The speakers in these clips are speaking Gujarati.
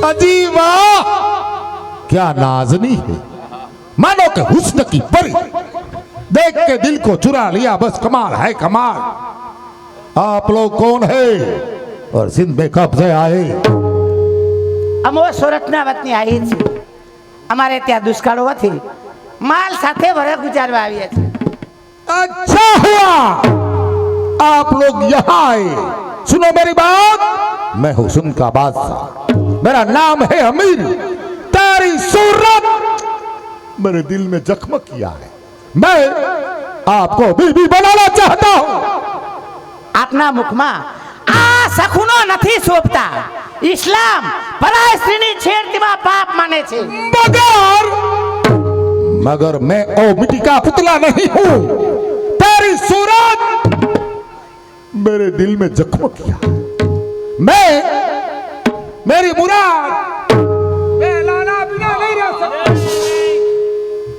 अजीब क्या नाजनी है, मानो कि हुस्न की परी, देख के दिल को चुरा लिया, बस कमाल है कमाल। आप लोग कौन है और सिंध में कब से आए? અમો સુરતના વતની આવી છે, અમારે ત્યાં દુષ્કાળ હોવાથી માલ સાથે વરસ ગુજારવા આવ્યા છે। अच्छा हुआ आप लोग यहाँ आए। सुनो मेरी बात, मैं हुस्न का बादशाह, मेरा नाम है अमीर। तेरी सूरत मेरे दिल में जख्म किया है, मैं आपको बीवी बनाना चाहता हूँ। આપના મુખમાં આ સખુનો નથી શોભતા। ઇસ્લામ પરાય સ્ત્રીની છેડતીમાં પાપ માને છે। मगर मैं ओ मिट्टी का पुतला नहीं हूँ। तेरी सूरत मेरे दिल में जख्म किया, मैं मेरी मुराद मैं लाना बिना नहीं रह सकता।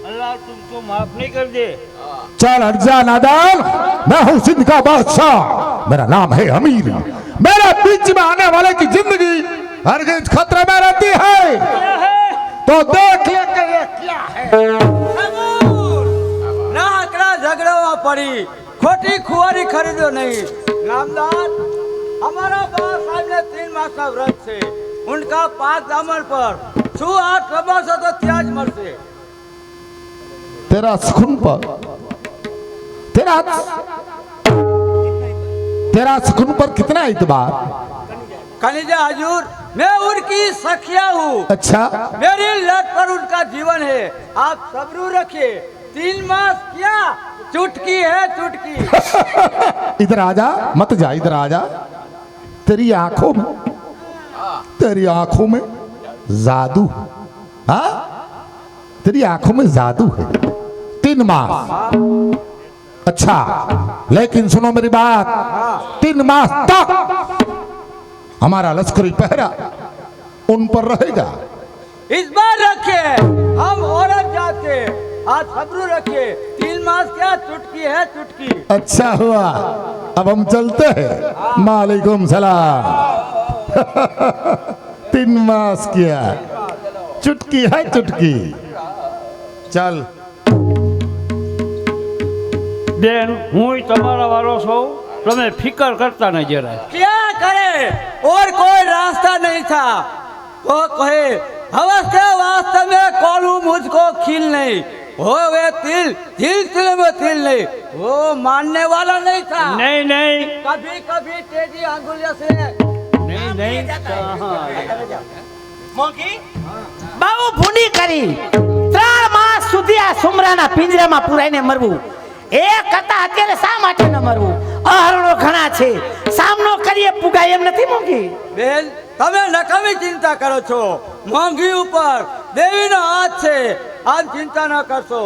अल्लाह तुमको माफ नहीं कर दे। चल हट जा नादान, मैं हूँ सिंध का बादशाह, मेरा नाम है अमीर। मेरे बीच में आने वाले की जिंदगी हरगिज खतरे में रहती है, तो देख ले कि ये क्या है। ना आकड़ा झगड़वा पड़ी, खोटी खुआरी खरीदो नहीं। नामदार, हमारा बाबा साहब ने 3 मास का व्रत से उनका 5 दामन पर छू हाथ लबासा तो त्याज मरसे। तेरा सुकून पर तेरा सुकून पर कितना इतबार? कनिजा हजूर, मैं उनकी सखिया हूँ। अच्छा, मेरी लत पर उनका जीवन है, आप सब्रू रखिए। 3 मास क्या, चुटकी है चुटकी। इधर आजा, मत जा, इधर आजा। तेरी आंखों में जादू, हाँ तेरी आंखों में जादू है। 3 मास, अच्छा लेकिन सुनो मेरी बात, 3 मास तक हमारा लश्करी पहरा उन पर रहेगा। इस बार रखे, हम औरत जाते, आज सब्रू रखिए। 3 मास क्या, चुटकी है चुटकी। अच्छा हुआ, अब हम चलते हैं। मालेकुम सलाम। 3 मास किया, चुटकी है चुटकी। चल બેન, હું તમારા વાળો છું, તમે ફિકર કરતા નહીં જરા। क्या करे, और कोई रास्ता नहीं था। वो कहे हवस के वास्ते में कोलू मुझको खिल नहीं, हो वे तिल तिल तिल में तिल नहीं, वो मानने वाला नहीं था। નહીં નહીં कभी कभी तेजी आंगुलियों से નહીં નહીં બહુ ભૂંડી કરી। 3 માસ સુધી આ સુમરાના પિંજરામાં પુરાઈને મરવું એ કરતા અત્યારે શા માટે ન મરવું? અહરણો ઘણા છે, સામનો કરીએ પુગાય એમ નથી મોંઘી। બેન, તમે નકામી ચિંતા કરો છો। મોંઘી ઉપર દેવીનો હાથ છે, આમ ચિંતા ન કરશો।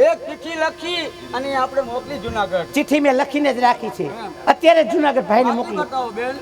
એક ચિઠ્ઠી લખી અને આપણે મોકલી જુનાગઢ। ચિઠ્ઠી મેં લખીને જ રાખી છે, અત્યારે જ જુનાગઢ ભાઈને મોકલી। બતાવો બેન।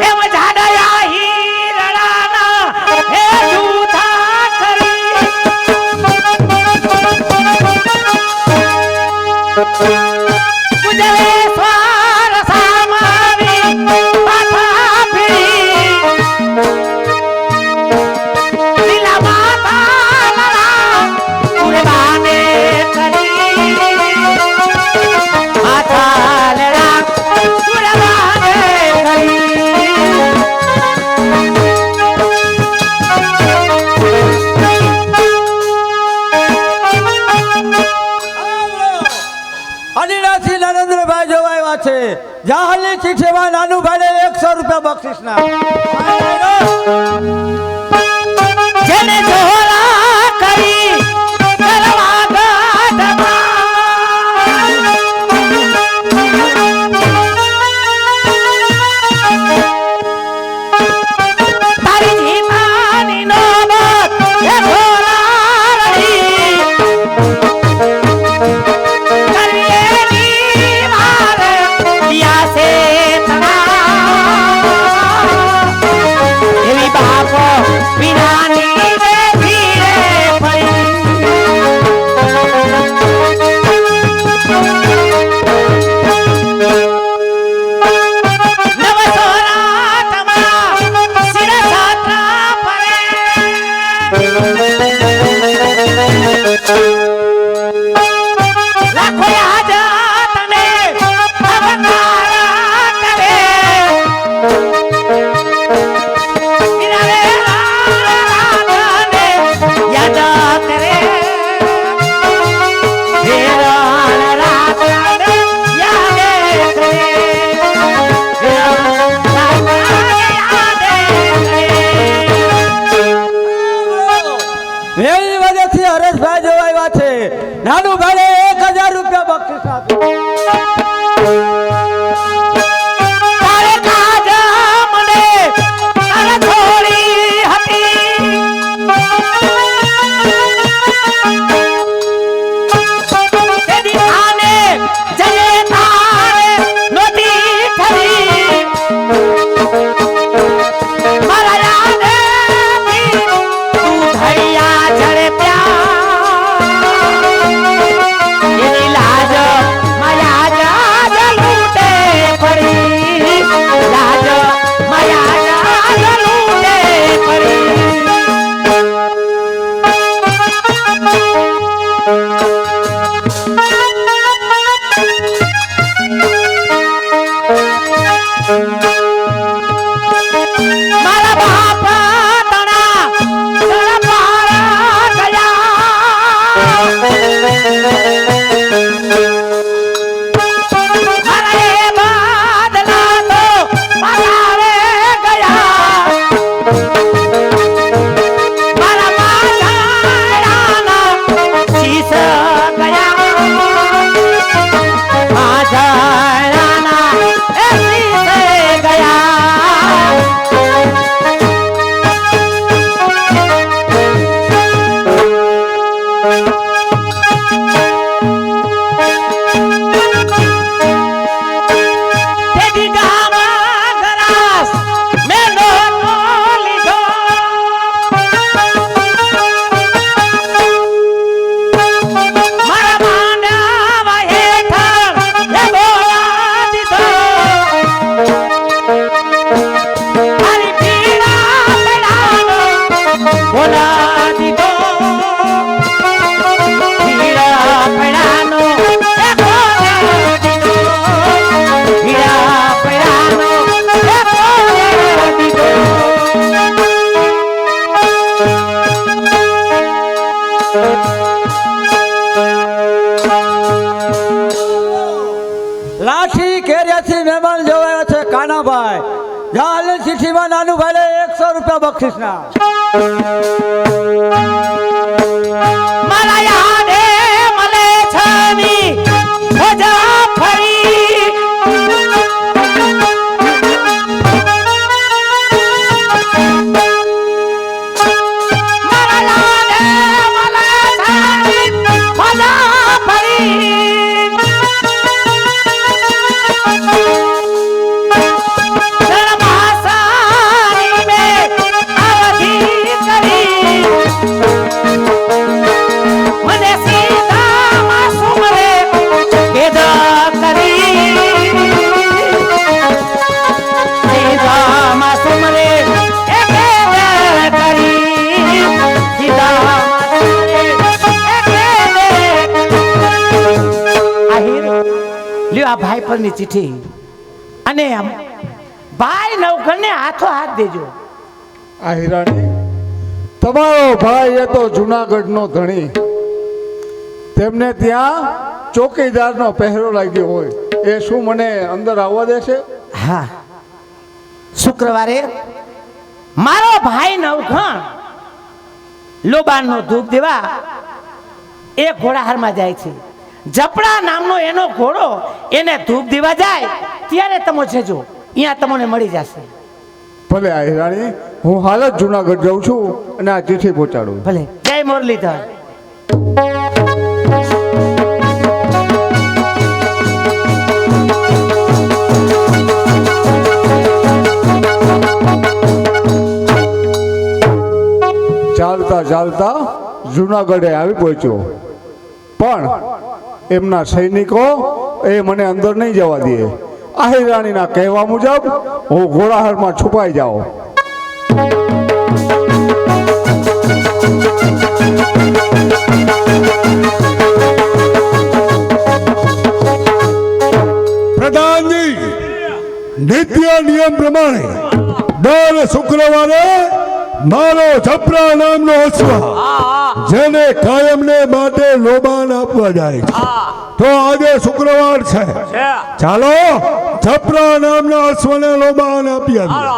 એમ જાડયા હાલની ચિઠ્ઠીમાં નાનું ભાઈને 100 રૂપિયા બક્ષિસના. જેને જોરા કરી કરવા ગાઢમાં તારી જીવાની નોબત એ ઘોરાડી કરવેની મારે દિયા સે તણા એવી બાપો વિનાની રે ધીરે પડી નવસોરાટમાં શિરછાત્રા પરે લાખો યાજા તને અવતારા કરે વિનારે રાધાને યાદ કરે હે રાધાને યાદ કરે હે રાધાને યાદ કરે વેલી વજેથી હરેશભાઈ જોવા આવ્યા છે. નાનું ભાઈને 1000 રૂપિયા બક્ષિસ આપો. તારે કાજા મને તારે છોડી હતી તે દીવાને જલે તારે નોતી થવી મારા યાદે તું ધૈયા ઝડપ્યા એની લાજ માયા જાજ લૂટે પડી લાજ માયા જાજ લૂટે પડી મારા બાપ તણા તણા પારા ગયા મારે બાદલા તો પગારે ગયા મારા માજાના શીશ ગયા માજાના એ શીશ ગયા તેદી ગાવા ગરાસ મેં નહોતો લીધો મારા માંડવા હેઠળ એ બોલા દીધો મારી પીડા પડાનો બોલા દીધો પીડા પડાનો એ બોલા દીધો પીડા પડાનો એ બોલા દીધો લાઠી કેરિયાથી મહેમાન જોવા આવ્યા છે કાનાભાઈ. હાલની ચિઠ્ઠીમાં નાનું ભાઈને 100 રૂપિયા બક્ષિસના. મારા યાદે મળે છે ની મજા ફરી મારા યાદે મળે છે ની મજા ફરી ધર્માસાની મેં અવધિ કરી મને સીતામાં સુમરે કેદ કરી સીતામાં સુમરે એ કેદ કરી સીતામાં સુમરે એ કેદ આહિર લ્યો આ ભાઈ પરની ચિઠ્ઠી અને આમ ભાઈ નવઘણને હાથો હાથ દેજો. આ હિરાણી તમારો ભાઈ એ તો જુનાગઢનો ધણી, તેમને ત્યાં ચોકીદારનો પહેરો લાગ્યો હોય, એ શું મને અંદર આવવા દેશે? હા, શુક્રવારે મારો ભાઈ નવઘણ લોબાનનો ધૂપ દેવા એ ઘોડાહારમાં જાય છે. જપડા નામનો એનો ઘોડો એને ધૂપ દેવા જાય ત્યારે તમે જજો, અહીંયા તમને મળી જશે. ભલે આહિરાણી, હું હાલ જ જુનાગઢ જાઉં છું અને આ ચિઠ્ઠી પહોંચાડું. ભલે. જય મુરલીધર. ચાલતા ચાલતા જુનાગઢે આવી પહોંચ્યો, પણ એમના સૈનિકો એ મને અંદર નહીં જવા દે. આહિરાણીના કહેવા મુજબ હું ઘોડાહારમાં છુપાઈ જાઉં. પ્રધાનજી, નિત્ય નિયમ પ્રમાણે દર શુક્રવારે મારો જપરા નામનો અશ્વ જેને કાયમને માટે લોબાન આપવા જાય છે, તો આજે શુક્રવાર છે, ચાલો જપરા નામના અશ્વને લોબાન આપી આવીએ.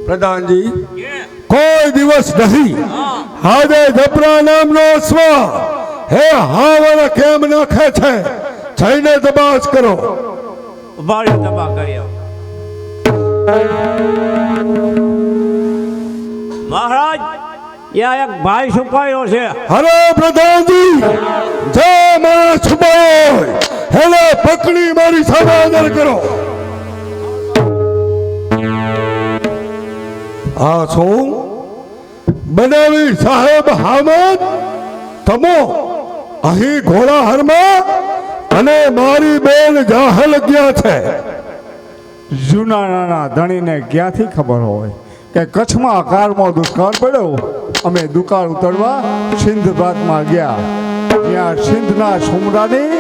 પ્રધાનજી, કોઈ દિવસ નહીં આજે જપરા નામનો અશ્વ હે હાવર કેમ નાખે છે, જઈને તપાસ કરો. ઉભાડી તબા કરી આવો. મહારાજ, ત્યાં એક ભાઈ છુપાયો છે. અરે પ્રધાનજી, જે માણસ છુપાયો હોય એને પકડી મારી સામે હાજર કરો. આ શું બનાવી સાહેબ હામદ, તમો અહીં ઘોડાહારમાં અને મારી બેન જાહલ ગયા છે. જુનાના ધણીને ક્યાંથી ખબર હોય કે કચ્છમાં કાળમાં દુષ્કાળ પડ્યો? અમે દુકાળ ઉતરવા સિંધ પ્રાંતમાં ગયા, ત્યાં સિંધના સુમરાની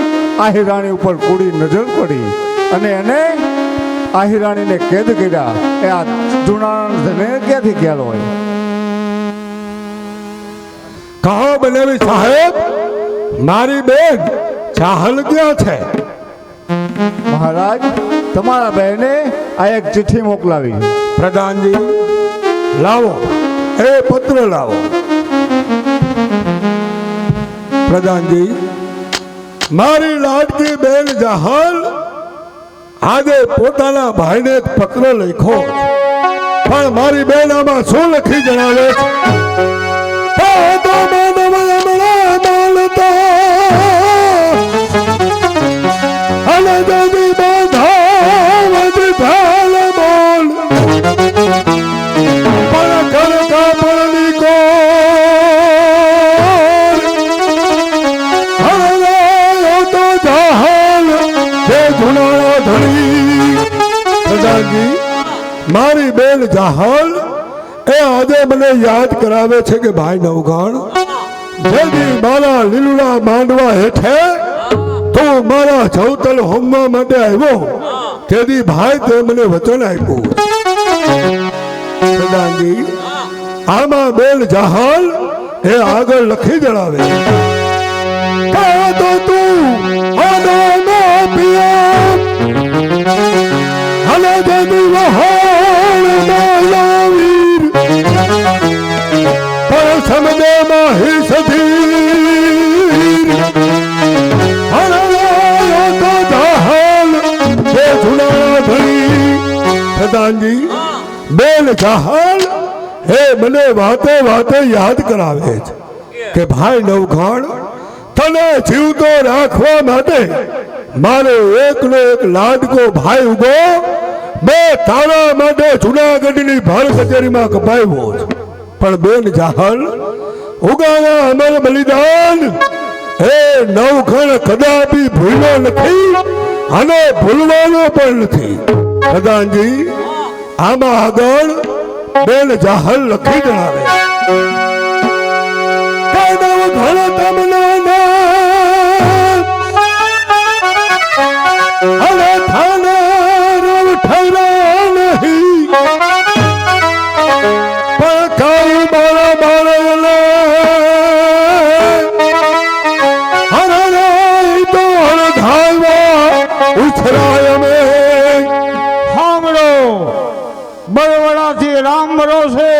આહિરાણી ઉપર કૂડી નજર પડી અને એને આહિરાણીને કેદ કર્યા. એ આ જુનાના ધણે ક્યાંથી ખ્યાલ હોય? કહો બનાવી સાહેબ, મારી બેન જાહલ ગયા છે. મહારાજ, તમારા બહેને આ એક ચિઠ્ઠી મોકલાવી. પ્રધાનજી, લાવો એ પત્ર લાવો. પ્રધાનજી, મારી લાડકી બેન જાહલ આજે પોતાના ભાઈને પત્ર લખ્યો, પણ મારી બેન આમાં શું લખી જણાવે છે? મારી બેન જાહલ એ આજે મને યાદ કરાવે છે કે ભાઈ નવઘણ, જેથી મારા લીલુડા માંડવા હેઠે તું મારા જવતલ હોમવા માટે આવ્યો, તેથી ભાઈ તે મને વચન આપ્યું. પ્રધાનજી, આમાં બેન જાહલ એ આગળ લખી જણાવે, તો તું આનો પિયા અને જદી વહાણ માયાવીર પર સમજે માહી સધીર હરવાયો તો જાહલ જે જુના ધણી. પ્રધાનજી, બેન જાહલ એ મને વાતે વાતે યાદ કરાવે છે કે ભાઈ નવઘણ, તને જીવતો રાખવા માટે મારો એકનો એક લાડકો ભાઈ ઉગો મેં તારા માટે જુનાગઢની ભાર કચેરીમાં કપાવ્યો છે. પણ બેન જાહલ, ઉગાના અમર બલિદાન એ નવઘણ કદાપી ભૂલ્યો નથી અને ભૂલવાનો પણ નથી. પ્રધાનજી, આમાં આગળ બેન જાહલ લખી જણાવે, નવઘણ તમને અને થાના રવ ઠરા નહીં, પણ કાઈ મારા બાળને મારી રામ ભરોસે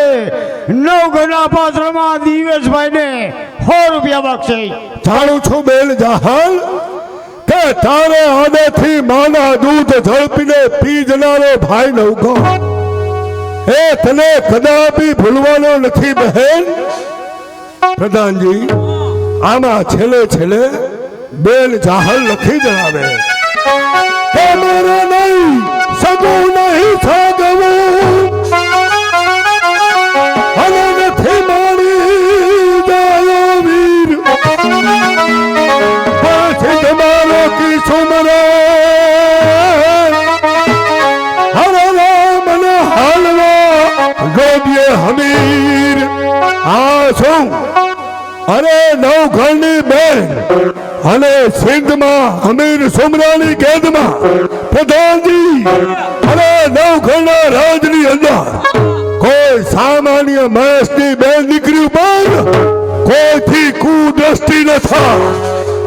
નવઘના પાત્રમાં દિવેશભાઈને 100 રૂપિયા બક્ષે. જાણું છું બેન જહાલ કે તારે આનેથી માના દૂધ ઝડપીને પી જનારો ભાઈ નવઘણ એ તને કદાપી ભૂલવાનો નથી બહેન. પ્રધાનજી આમાં છેલ્લે છેલ્લે બેન જાહલ લખી જણાવે કે મારે નહીં સગું નહીં સાગવું અને નથી મારી જાયો વીર પછી તમારો કિસ્સો મને હરે મને હાલવા ગોદીએ હમીર. આ શું અરે નવઘણની બેન અને સિંધમાં હમીર સુમરાની કેદમાં પ્રધાનજી અને નવઘણના રાજની અંદર કોઈ સામાન્ય મહેશની બેન દીકરી પર કોઈથી કુદ્રષ્ટિ ન થાય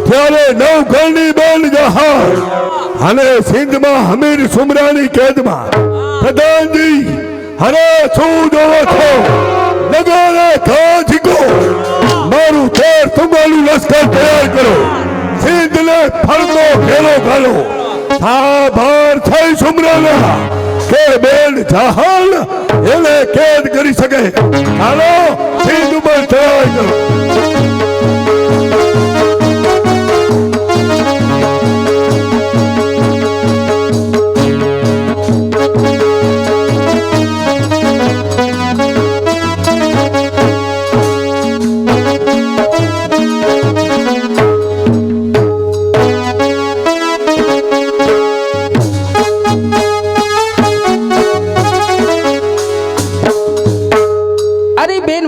ત્યારે નવઘણની બેન જહાલ અને સિંધમાં હમીર સુમરાની કેદમાં પ્રધાનજી અરે શું જોવો છો નગરે કાજીકો મારું 13 તુંગાલું લશ્કર તૈયાર કરો સિંધને ફરતો ઘેરો ઘાલો આ ભાર થઈ સુમરાના કે બેન જહાલ એને કેદ કરી શકે. હાલો સિંધ ઉપર તૈયાર કરો.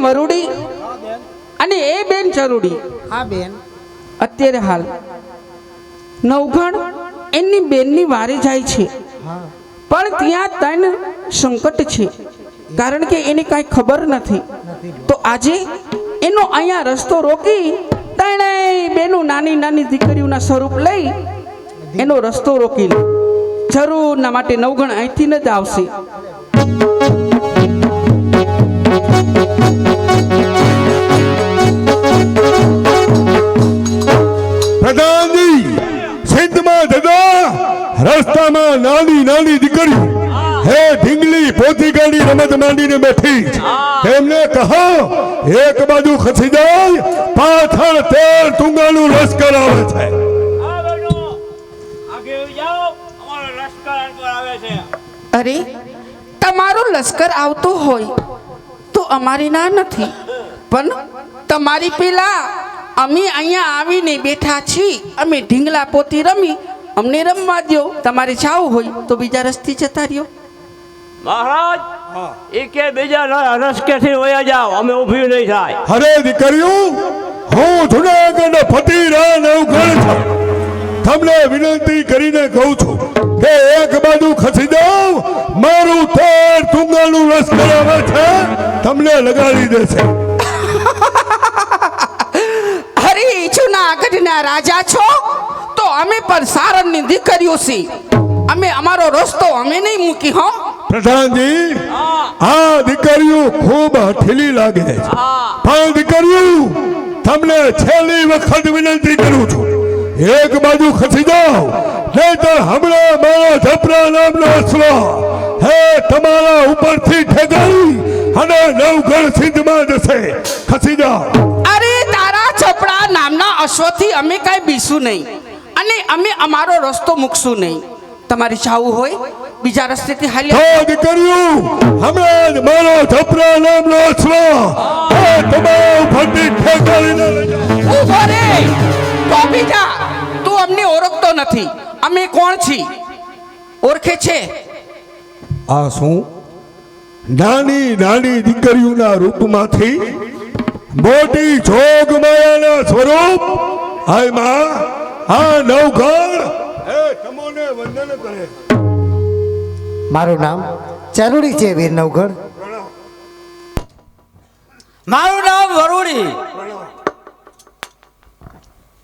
વરુડી અને એ બેન ચરુડી. હા બેન. અત્યારે હાલ નવઘણ એની બેનની વારે જાય છે પણ ત્યાં તને સંકટ છે કારણ કે એને કાંઈ ખબર નથી. તો આજે એનો અહીંયા રસ્તો રોકી ત્રણેય બેનું નાની નાની દીકરીઓના સ્વરૂપ લઈ એનો રસ્તો રોકી લે. જરૂરના માટે નવઘણ અહીંથી ન જ આવશે. પ્રધાનજી સિંધમાં દાદા રસ્તામાં નાની નાની દીકરી હે ઢીંગલી પોતી ગાડી રમત માંડીને બેઠી તેમને કહો એક બાજુ ખસી જાય પાછળ 13 તુંગાનું લશ્કર આવે છે. અરે તમારું લશ્કર આવતું હોય તો અમારી ના નથી પણ તમારી પેલા અમે અહીંયા આવીને બેઠા છીએ. અમે ઢીંગલા પોતી રમી અમને રમવા દો. તમારે જાવું હોય તો બીજા રસ્તે જતા રહ્યો. મહારાજ એ કે બીજા રસ્તેથી વયા જાઓ અમે ઊભી નહીં થાય. અરે દીકરીઓ હું જુનાગઢ ફતીરા નવઘણ છું. તમને વિનંતી કરીને કહું છું કે એક બાજુ ખસી જાઓ મારું 13 તુંગાનું લશ્કર આવે છે તમને લગાડી દેશે. અરે જુનાગઢના રાજા છો તો અમે પણ સારણની દીકરીઓ છીએ. અમે અમારો રસ્તો અમે નહીં મૂકી. હો પ્રધાનજી આ દીકરીઓ ખૂબ હઠીલી લાગે છે પણ દીકરીઓ તમને છેલ્લી વખત વિનંતી કરું છું એક બાજુ ખસી જાઓ નહીતર હમણાં મારા જપરા નામનો અશ્વ હે તમારા ઉપરથી ઠેકાઈ અને નવઘણ સિંધમાં જશે. ખસી જાઓ. અરે તારા છપડા નામના અશ્વથી અમે કાંઈ બીશું નહીં અને અમે અમારો રસ્તો મૂકશું નહીં. તમારે જાવું હોય બીજા રસ્તેથી હાલી તો દીકરીઓ હમણાં જ મારો જપરા નામનો અશ્વ હે તમારા ઉપરથી ઠેકાઈને લઈ જાઓ. ઊભો રે તો બીજા તું અમને ઓળખતો નથી. અમે કોણ છીએ ઓળખે છે? આ શું નાની નાની દીકરીઓના રૂપમાંથી મોટી જોગ માયાના સ્વરૂપ હાય માં આ નવઘણ હે તમોને વંદન કરે. મારું નામ ચરુડી છે વીર નવઘણ. મારું નામ વરુડી.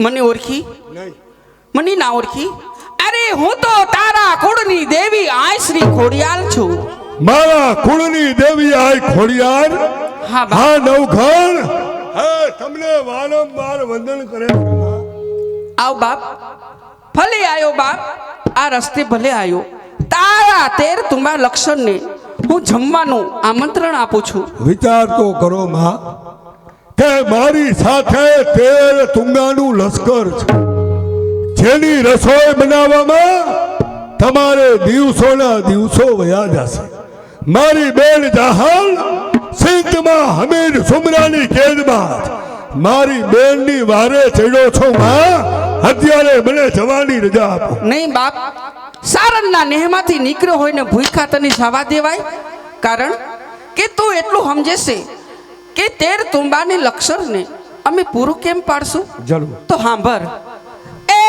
મને ઓળખી? મને ના ઓળખી? અરે હું તો તારા કુળની દેવી આય શ્રી ખોડિયાલ છું. મારા કુળની દેવી આય ખોડિયાર હા બાપ હા નવઘણ હા તમને વારંવાર વંદન કરે છે માં. આવ બાપ ભલે આયો બાપ આ રસ્તે ભલે આયો તારા તેર તુંબા લક્ષણને હું જમવાનું આમંત્રણ આપું છું વિચાર તો કરો માં કે મારી સાથે 13 તુંગાનું લશ્કર છે જેની રસોઈ બનાવવામાં તમારે દિવસોના દિવસો વયા જશે મારી બેન જાહલ સિંધમાં હમીર સુમરાની કેદમાં જ મારી બેનની વારે ચડ્યો છો માં અત્યારે મને જવાની રજા આપો નહીં બાપ સારણના નેહમાંથી નીકળ્યો હોય ને ભૂખા તને જવા દેવાય કારણ કે તું એટલું સમજે છે કે તેર તુંબાની લક્ષણને અમે પૂરું કેમ પાડશું જરૂર તો સાંભળ એ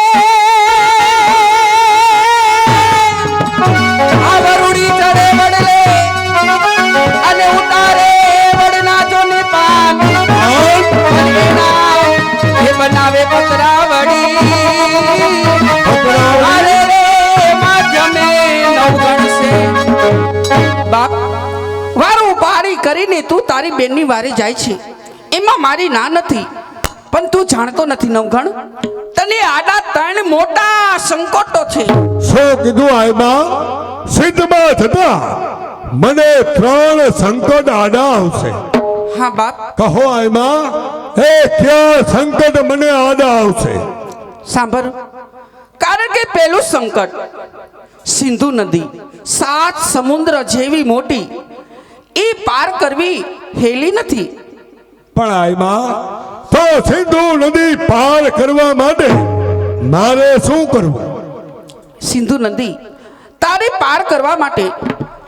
આ વરુડી ચડે વડલે અને ઉતારે વડના જોને પાન એ બનાવે પતરાવડી અરે રે માધ્યમે નવગણ છે બાપ વારું પારી કરીને તું તારી બેનની વારે જાય છે એમાં મારી ના નથી પણ તું જાણતો નથી નવગણ તને આડા 3 મોટા સંકટો છે શું કીધું આયમાં સિદ્ધમાં થતા મને 3 સંકટ આડા આવશે હા બાપ કહો આયમાં એ ક્યાં સંકટ મને આડા આવશે સાંભળ કારણ કે પહેલું સંકટ સિંધુ નદી 7 સમુદ્ર જેવી મોટી એ પાર કરવી હેલી નથી પણ આયમાં તો સિંધુ નદી પાર કરવા માટે મારે શું કરવું સિંધુ નદી તારે પાર કરવા માટે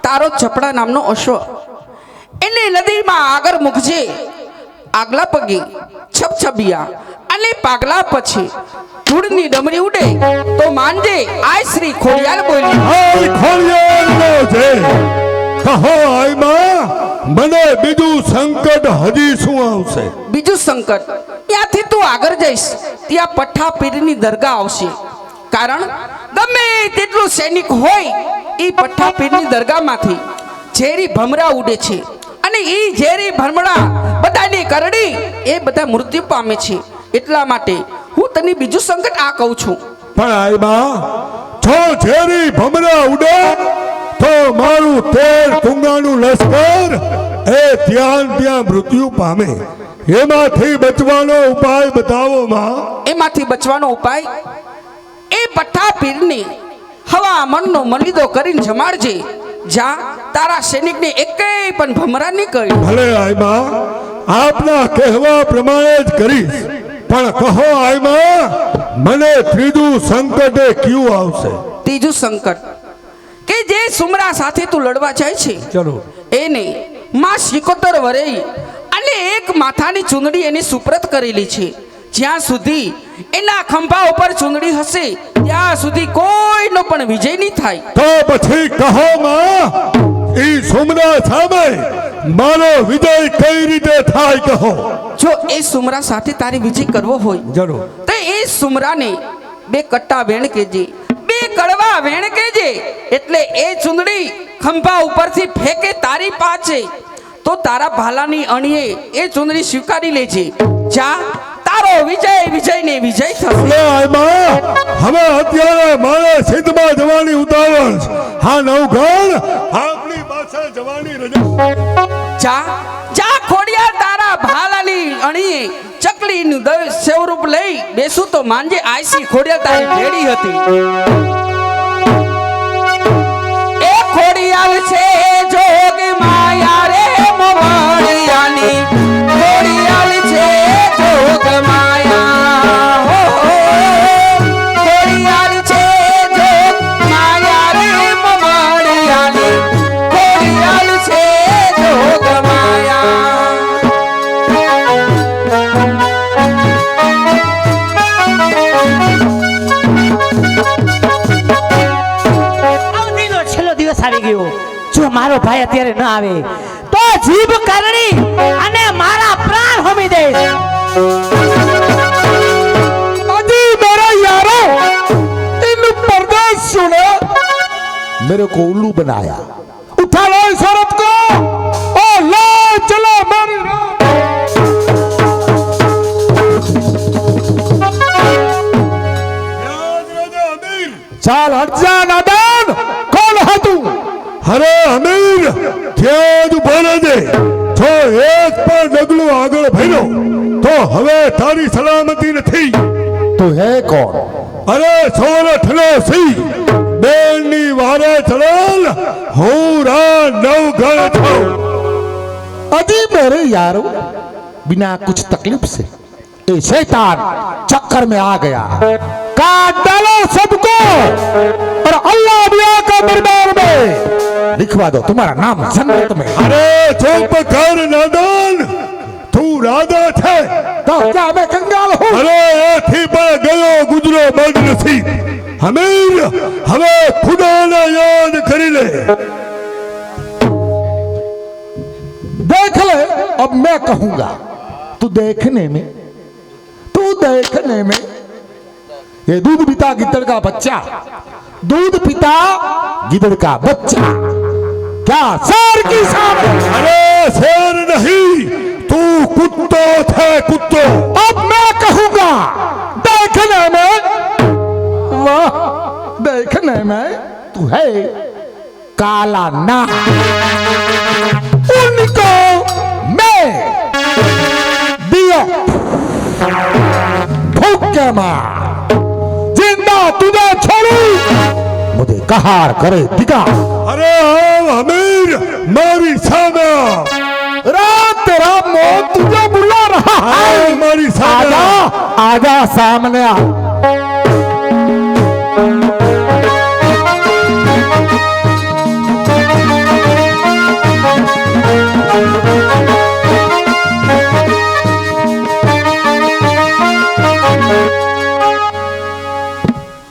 તારો ચપડા નામનો અશ્વ એને નદીમાં આગળ મૂકજે આગલા પગે છપછબિયા અને પાગલા પછી ધૂળની ડમરી ઉડે તો માનજે આય શ્રી ખોડિયાર બોલી હાય ખોડિયારનો જય કહો આયમાં મને બીજું સંકટ હજી શું આવશે બીજું સંકટ ત્યાંથી તું આગળ જઈશ ત્યાં પઠ્ઠા પીરની દરગાહ આવશે કારણ ગમે તેટલું સૈનિક હોય એ પઠ્ઠા પીરની દરગાહમાંથી ઝેરી ભમરા ઉડે છે અને એ ઝેરી ભમરા બધાની કરડી એ બધા મૃત્યુ પામે છે એટલા માટે હું તને બીજું સંકટ આ કહું છું પણ આયમાં જો ઝેરી ભમરા ઉડે તો મારું 13 તુંગાનું લશ્કર એ ત્યાં મૃત્યુ પામે એમાંથી બચવાનો ઉપાય બતાવો માં એમાંથી બચવાનો ઉપાય એ પઠ્ઠા પીરની હવામણનો મલીદો કરીને જમાડજે જા તારા સૈનિકને એકેય પણ ભમરા નહીં કરી ભલે આયમાં આપના કહેવા પ્રમાણે જ કરીશ પણ કહો આયમાં મને ત્રીજું સંકટ એ ક્યું આવશે ત્રીજું સંકટ કે જે સુમરા સાથે તું લડવા જાય છે ચલો એને માં સિકોતર વરેઈ અને એક માથાની ચૂંદડી એની સુપ્રત કરેલી છે જ્યાં સુધી એના ખંભા ઉપર ચૂંદડી હશે ત્યાં સુધી કોઈનો પણ વિજય નહીં થાય તો પછી કહો માં ઈ સુમરા સામે મારો વિજય કઈ રીતે થાય કહો જો એ સુમરા સાથે તારે વિજય કરવો હોય જરૂર તો એ સુમરાને 2 કટ્ટા વેણ કેજે 2 કડવા વેણ કેજે એટલે એ ચૂંદડી ખંભા ઉપરથી ફેંકે તારી પાસે તો તારા ભાલાની અણીએ એ ચૂંદડી સ્વીકારી લેજે જા તારો વિજય ને વિજય થશે લે આયમાં હવે અત્યારે મારે સિદ્ધમાં જવાની ઉતાવળ છે. હા નવઘણ આપની પાસે જવાની રજા જા જા ખોડિયાર તારા ભાલાની અણીએ ચકલીનું સ્વરૂપ લઈ બેસું તો માનજે આયસી ખોડિયાર તારી ભેડી હતી એ ખોડિયાર છે જોગ માયા રે મોવળિયાની ખોડિયાર છે જોગ માયા હો ખોડિયાર છે જોગ માયા રે મોવળિયાની ખોડિયાર છે જોગ માયા અવધીનો છેલ્લો દિવસ આવી ગયો જો મારો ભાઈ અત્યારે ન આવે તો જીભ કરણી અને મારા પ્રાણ હોમી દઈશ अजी मेरा यारो इन पर्दा सुनो मेरे को उल्लू बनाया उठा लो इस औरत को और ले चलो मेरी चाल हट जा नादान कौन है तू અરે અમીર ત્યાં જ બોલે છે જો એક પણ ડગલું આગળ ભર્યો તો હવે તારી સલામતી નથી तू है कौन અરે સોરઠનો સિંહ બેનની વારે ચડેલ હું રા નવઘણ છું अजी मेरे यारो बिना कुछ तकलीफ से ये शैतान चक्कर में आ गया काट डालो सबको और अल्लाह बिया का दरबार में लिखवा दो तुम्हारा नाम जन्नत में અરે ચૂપ કર નાદાન તું રાજા છે तो क्या मैं कंगाल हूँ અરે એથી પણ ગયો ગુજરો બંધ નથી અમીર હવે ખુદાને યાદ કરી લે देख ले अब मैं कहूंगा तू देखने में ये दूध पिता गिद्दड़ का बच्चा दूध पिता गिद्दड़ का बच्चा क्या सर की सामने અરે શેર નહીં તું કુત્તો છે કુત્તો अब मैं कहूंगा देखने में वाह देखने में तू है काला ना उनको मैं दिया फूक के मार जिंदा तुझे छोड़ू मुझे कहार करे दिखा અરે આવ અમીર મારી સામે रात तेरा मौत तुझे बुला रहा है આવ મારી સામે आजा आजा सामने आ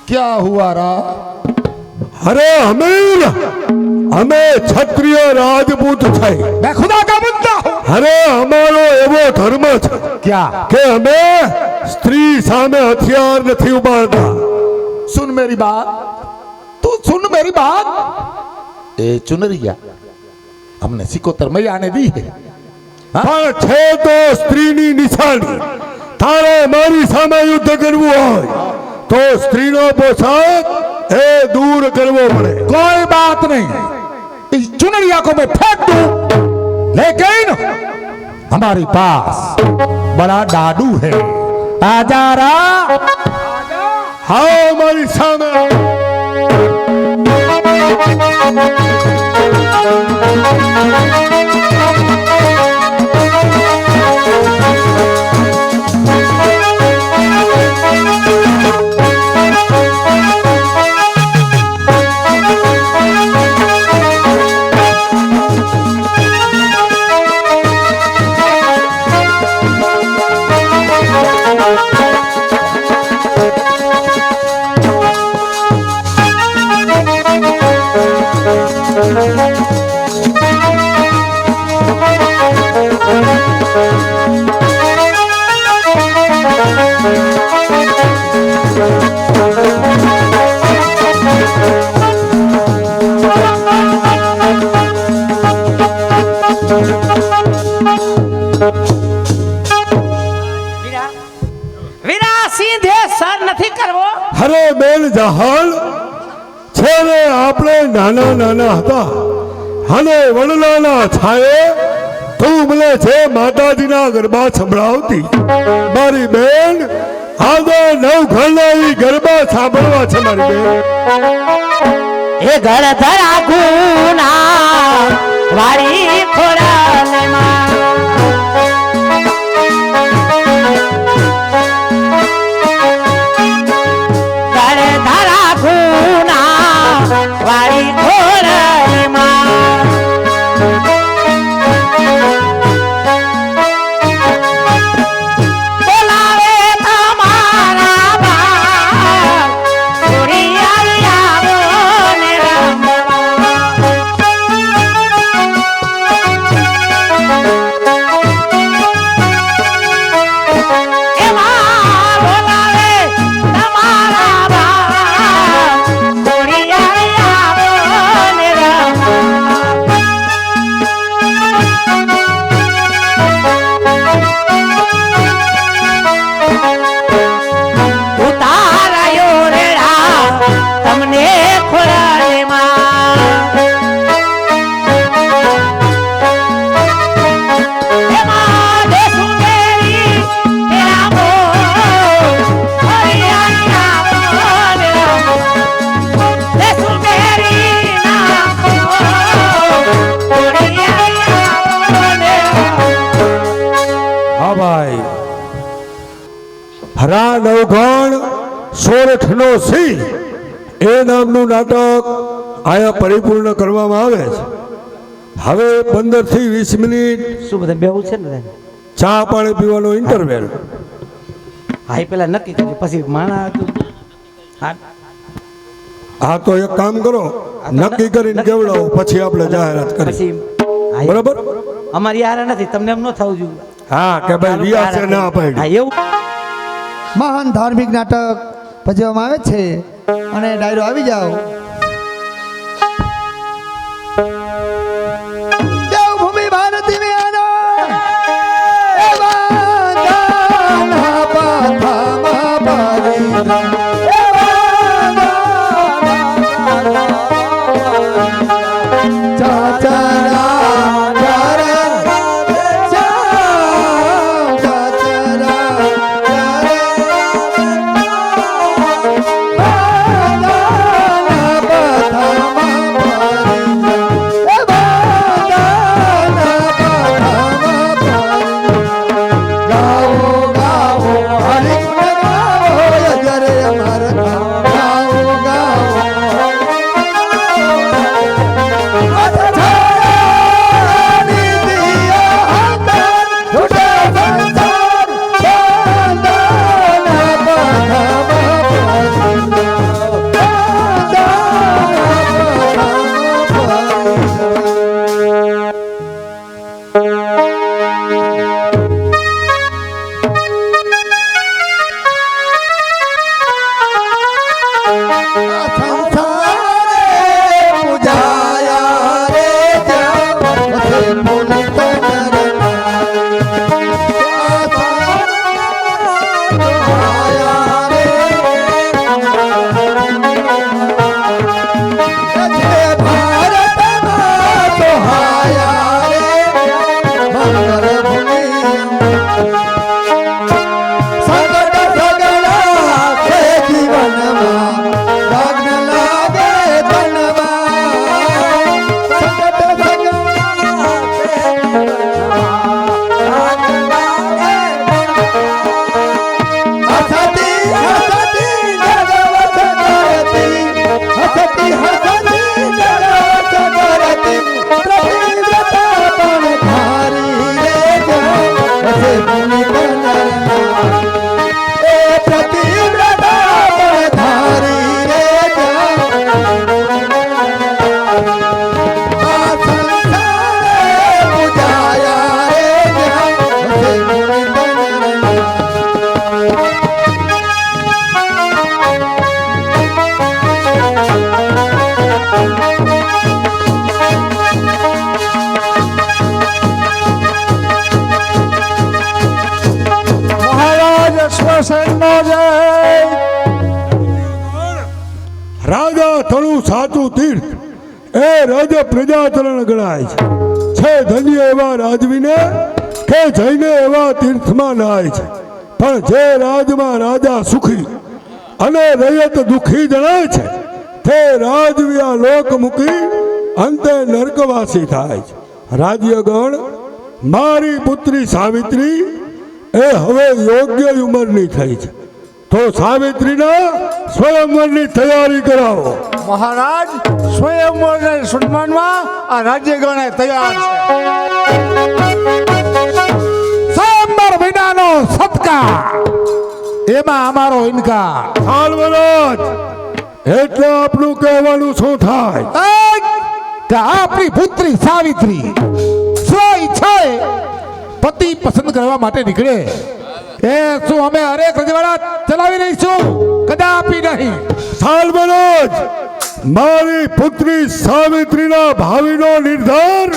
क्या हुआ रा અરે અમીર અમે ક્ષત્રિય રાજપૂત છે मैं खुदा का बंदा हूँ અરે અમારો એવો ધર્મ છે क्या કે અમે સ્ત્રી સામે હથિયાર નથી ઉપાડતા सुन मेरी बात तू सुन मेरी बात ए चुनरिया हमने सिकोतर मैया ने दी है हाँ? પણ છે તો સ્ત્રીની નિશાની તારે મારી સામે યુદ્ધ કરવું હોય તો સ્ત્રીનો પોશાક એ દૂર કરવો પડે कोई बात नहीं इस चुनरिया को मैं फेंक दूं लेकिन हमारे पास बड़ा डाडू है आजा रा હા મારી સામે વીરા વીરા સીધે સર નથી કરવો અરે બેન જહાલ છે ને આપણે નાના નાના હતા અને વડલાના છાયે તું મને જે માતાજીના ગરબા સંભળાવતી મારી બેન આજે નવઘણના ઈ ગરબા સાંભળવા છે મારી બેન એ ઘર ધરા ગુના વાળી ખોરાલમાં ઘર ધરા ગુના વાળી ખોરાલમાં બોલાવે તમારા બાપ છોડી આવો ને રમવા આ નવઘણ સોરઠનો સિંહ એ નામનું નાટક અહીંયા પરિપૂર્ણ કરવામાં આવે છે. હવે 15 થી 20 મિનિટ શું બધા બેવું છે ને ચા પાણી પીવાનો ઇન્ટરવેલ. હા એ પેલા નક્કી કરી પછી માણા હતું. હા હા તો એક કામ કરો, નક્કી કરીને કેવડાવો, પછી આપણે જાહેરાત કરી. પછી હા, બરાબર? અમારી હારે નથી, તમને એમ ન થવું જોઈએ. હા કે ભાઈ વ્યાસે ના હા પાડી. એવું મહાન ધાર્મિક નાટક ભજવવામાં આવે છે અને ડાયરો આવી જાઓ. દેવભૂમિ ભારતી વિહાના એવા ગાના પાથામાં બારી. રાજા થણું સાચું તીર્થ એ રજ પ્રજાચરણ ગણાય છે. ધન્ય એવા રાજવીને કે જઈને એવા તીર્થમાં નાય છે. પણ જે રાજમાં રાજા સુખી અને રયત દુખી જણાય છે તે રાજવીયા લોક મૂકી અંતે નરકવાસી થાય છે. રાજ્યગણ મારી પુત્રી સાવિત્રી એ હવે યોગ્ય ઉંમરની થઈ છે, તો સાવિત્રીના સ્વયંવરની તૈયારી કરાવો. મહારાજ સ્વયંવરને સન્માનમાં આ રાજ્યગણે તૈયાર છે. સ્વયંવર વિનાનો સત્કાર એમાં અમારો ઇનકાર. હાલવરાજ, એટલે આપનું કહેવાનું શું થાય? કે આપણી પુત્રી સાવિત્રી સ્વ ઈચ્છાએ પતિ પસંદ કરવા માટે નીકળે એ શું અમે હરેક રજવાડા ચલાવી રહીશું? કદાપી નહીં. હાલવરાજ, મારી પુત્રી સાવિત્રીના ભાવિનો નિર્ધાર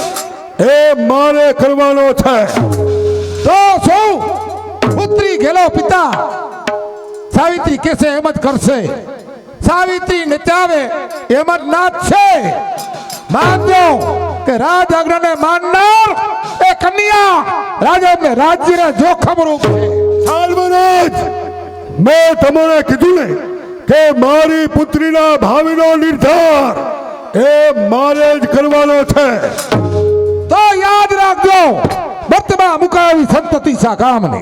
એ મારે કરવાનો છે. તો શું પુત્રી ગેલો પિતા સાવિત્રી કેસે એમ જ કરશે. સાવિત્રી નચાવે એમ જ નાચ છે. માનજો કે રાજ આજ્ઞાને માનનાર એ કન્યા રાજાને રાજ્યના જોખમ રૂપ છે. હાલવરાજ, મેં તમને કીધું ને કે મારી પુત્રીના ભાવિનો નિર્ધાર એ મારે જ કરવાનો છે. તો યાદ રાખજો, વર્તમાં મુકાવી સંતતિ સાકામને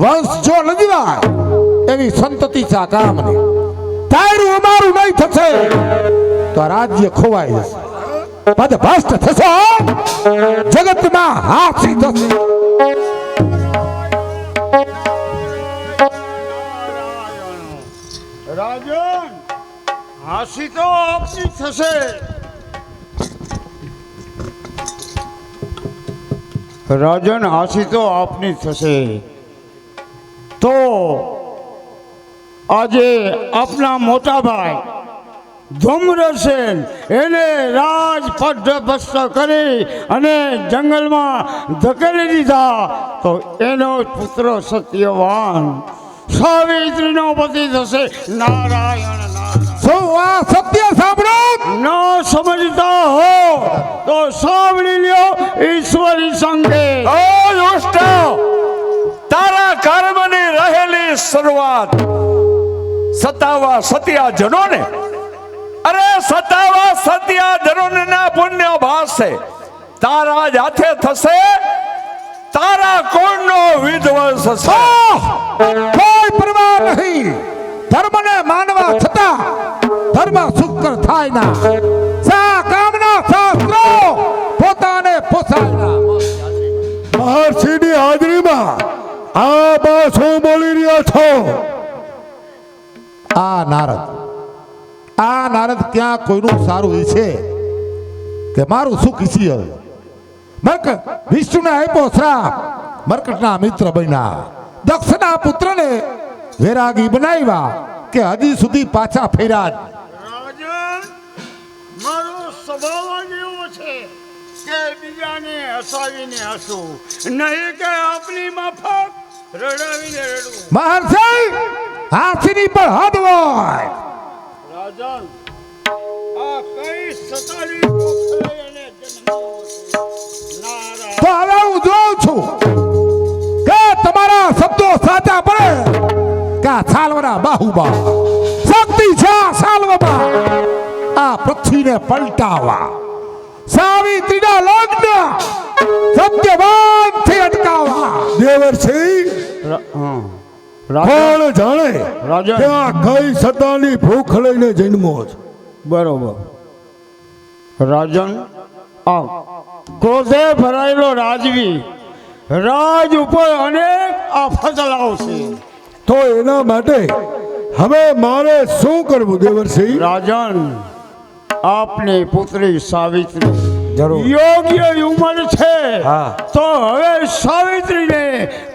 વંશ જો નજીવાય એવી સંતતિ છે આ કામની. તારું અમારું નહીં થશે તો આ રાજ્ય ખોવાઈ જશે, પદ ભ્રષ્ટ થશે, જગતમાં હાથી થશે. રાજન હાસી તો આપની થશે. રાજન હાસી તો આપની થશે. તો આજે આપના મોટા ભાઈ ધૂમ્રસેન એને રાજ પદભ્રષ્ટ કરી અને જંગલમાં ધકેલી દીધા. તો એનો પુત્ર સત્યવાન સાવિત્રીનો પતિ થશે. નારાયણ નારાયણ. શું આ સત્ય સાંભળો? ન સમજતા હો તો સાંભળી લ્યો ઈશ્વરી સંકેત. ઓ દુષ્ટ, તારા કર્મની રહેલી શરૂઆત સતાવા સત્યાજનોને, અરે સતાવા સત્યાજનોને ના પુણ્ય ભાસે તારા જ હાથે થશે. તારા કોણનો વિધ્વંસ થશે. કોઈ પરવા નહીં. ધર્મને માનવા છતાં ધર્મ શુક્ર થાય ના. સા કામના શાસ્ત્રો પોતાને પોસાય ના. મહર્ષિની હાજરીમાં આ બા શું બોલી રહ્યા છો? આ નારદ ક્યાં કોઈનું સારું ઈચ્છે કે મારું સુખ ઈચ્છી હવે? મરકટ વિષ્ણુને આપ્યો શ્રાપ, મરકટના મિત્ર બન્યા, દક્ષના પુત્રને વૈરાગી બનાવ્યા કે હજી સુધી પાછા ફેર્યા જ. રાજન મારો સ્વભાવ જ એવો છે કે બીજાને હસાવીને હસવું, નહીં કે આપની માફક રડાવીને રડવું. મહર્ષિ, હાથીની પણ હદ હોય. રાજન આ કઈ સતાની પોખરે અને જન્મ્યો છે. નારાયણ. તો હવે હું જોઉં છું કે તમારા શબ્દો સાચા પડે કે આ સાલવના બાહુબા શક્તિ છે. આ સાલવમાં આ પૃથ્વીને પલટાવા, સાવિત્રીના લગ્ન સત્યવાનથી અટકાવવા. દેવર્ષિ, કોણ જાણે રાજન. કે આ કઈ સતાની ભૂખ લઈને જન્મો છે? બરોબર રાજન, આ ક્રોધે ભરાયેલો રાજવી રાજ ઉપર અનેક આફત લાવશે. તો એના માટે હવે મારે શું કરવું દેવર્ષિ? રાજન, આપની પુત્રી સાવિત્રી જરૂર. યોગ્ય ઉંમર છે. હા. તો હવે સાવિત્રીને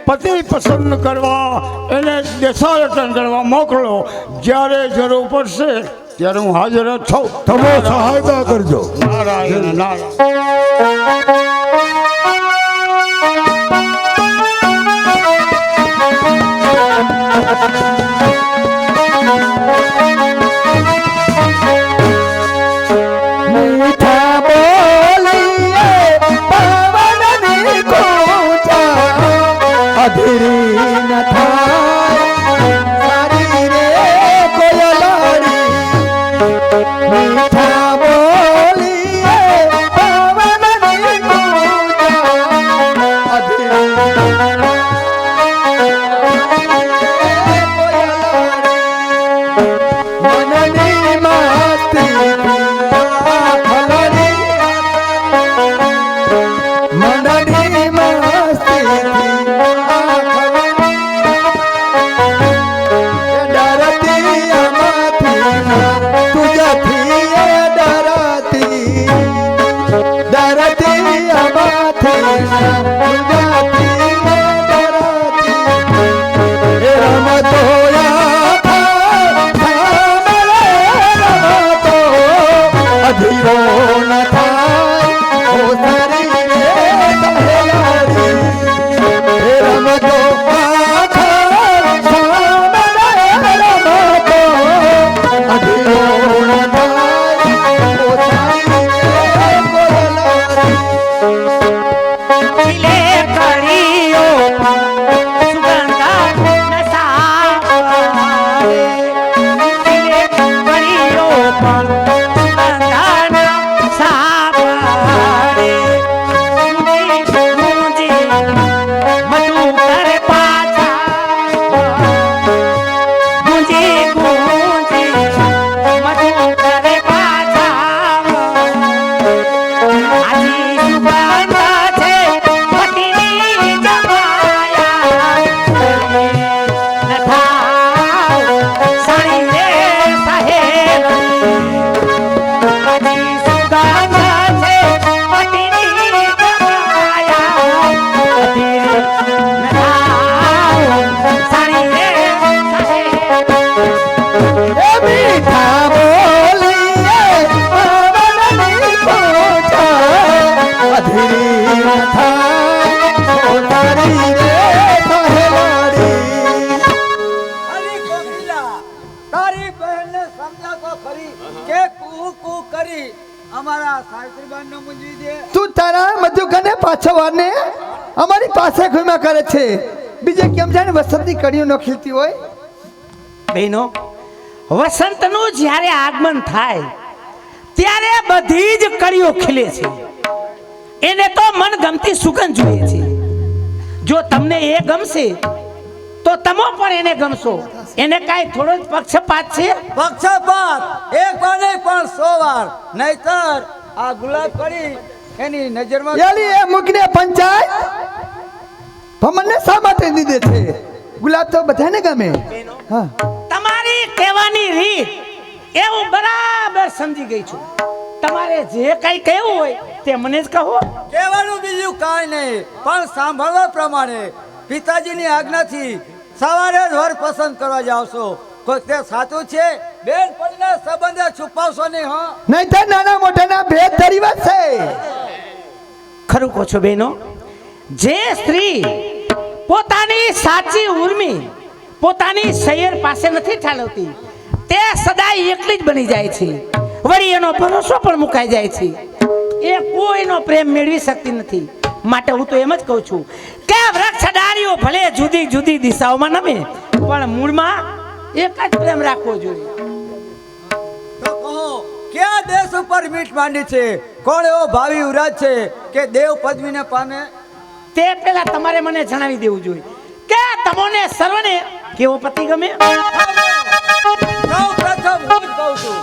પતિ પસંદ કરવા, એને દેશાટન કરવા મોકલો. જ્યારે જરૂર પડશે ત્યારે હું હાજર જ છું. તમે સહાયતા કરજો. નારાયણ નારાયણ. મીઠા બોલીએ પવનની કૂંજા, અધીરી ન થાય સારી રે કોયલાડી. મીઠા બોલીએ પવનની કૂંજા, અધીરી મનની માતી મનની મસ્તી ડરતી આમાંથી તુજથી ડરતી, ડરતી આમાંથી તુજથી ડરતી. રમતો અધીરો ન થાય ઓ સારી રે કહેલાડી. રમતો રમતો અધીરો ન થાય ઓ સારી રે કહેલાડી. ખીલે કળીઓ સુગંધા નસાવે, ખીલે કળીઓ પણ સુગંધા કરી અમારા સાસરીબાને મૂંઝવી દે. તું તારા મધુકને પાછો વારને અમારી પાસે ઘુમા કરે છે. બીજે કેમ જાણે વસંતની કડીઓ ન ખીલતી હોય. બહેનો, વસંતનું જ્યારે આગમન થાય ત્યારે બધી જ કળીઓ ખીલે છે. એને તો મન ગમતી સુગંધ જોઈએ છે. જો તમને એ ગમશે તો તમે પણ એને ગમશો. એને કાંઈ થોડો જ પક્ષપાત છે? પક્ષપાત એક વાર નહીં પણ 100 વાર. નહીતર આ ગુલાબ કરી એની નજરમાં એલી એ મુકને પંચાયત ભમણને શા માટે દીધે છે? ગુલાબ તો બધાને ગમે. હા, તમારી કહેવાની રીત એ હું બરાબર સમજી ગઈ છું. તમારે જે કઈ કહેવું હોય તે મને જ કહો. કહેવાનું બીજું કાંઈ નહીં પણ સાંભળવા પ્રમાણે પિતાજીની આજ્ઞાથી સવારે જ વર પસંદ કરવા જાવ છો. કોઈ તે સાચું છે? બેન પડીને સંબંધે છુપાવશો નહીં. હા, નહીંતર નાના મોટાના ભેદ ધરી વધશે. ખરું કહો છો બહેનો. જે સ્ત્રી પોતાની સાચી ઉર્મી પોતાની સૈયર પાસે નથી ઠાલવતી તે સદાય એકલી જ બની જાય છે. વળી એનો ભરોસો પણ મુકાઈ જાય છે. એ કોઈનો પ્રેમ મેળવી શકતી નથી. માટે હું તો એમ જ કહું છું કે વૃક્ષ ડાળીઓ ભલે જુદી જુદી દિશાઓમાં નમે પણ મૂળમાં એક જ પ્રેમ રાખવો જોઈએ. તો કહો ક્યાં દેશ ઉપર મીઠ માંડી છે? કોણ એવો ભાવિ યુવરાજ છે કે દેવ પદવીને પામે? તે પહેલા તમારે મને જણાવી દેવું જોઈએ કે તમને સર્વને કેવો પતિ ગમે? સૌ પ્રથમ હું જ કહું છું.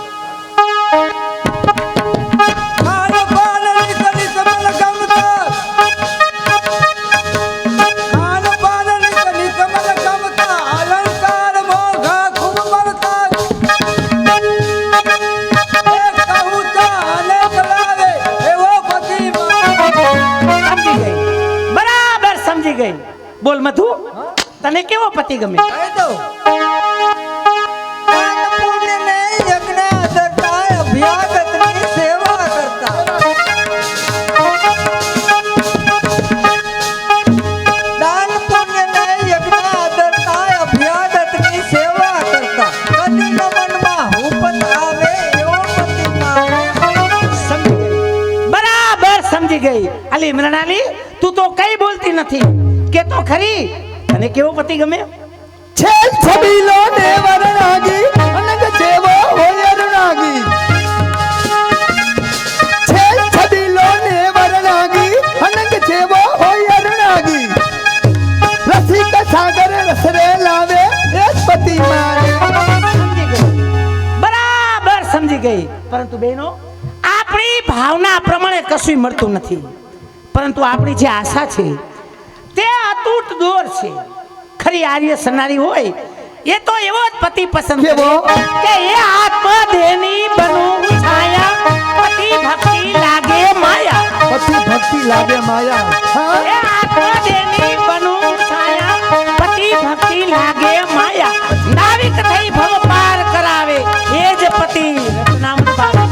ખાન પાનની કલી સમલ ગમતા. ખાન પાનની કલી સમલ ગમતા. અલંકાર મોઘા ખૂબ મળતા. એક કહું તા અનેક લાવે એવો પતિ સમજી ગઈ, બરાબર સમજી ગઈ. બોલ મધુ, તને કેવો પતિ ગમે? કહી દઉં. સમજી ગઈ. અલી મૃણાલી, તું તો કઈ બોલતી નથી. કે તો ખરી, તને કેવો પતિ ગમે? છેલ છબીલો ને વરણાગી અનગ જેવો હોય અરુણાગી. છેલ છબીલો ને વરણાગી અનગ જેવો હોય અરુણાગી. રસિક સાગર રસરે લાવે એ પતિ મારે. સમજી ગઈ, બરાબર સમજી ગઈ. પરંતુ બહેનો, આપણી ભાવના પ્રમાણે કશું મળતું નથી. પરંતુ આપણી જે આશા છે તે અતૂટ દોર છે. ખરી આર્ય સનારી હોય એ તો એવો જ પતિ પસંદ કરે કે એ આત્મદેની બનું છાયા. પતિ ભક્તિ લાગે માયા. પતિ ભક્તિ લાગે માયા. હા, એ આત્મદેની બનું છાયા. પતિ ભક્તિ લાગે માયા. નાવિક થઈ ભવ પાર કરાવે એ જ પતિ રત્નામૃત બાબા.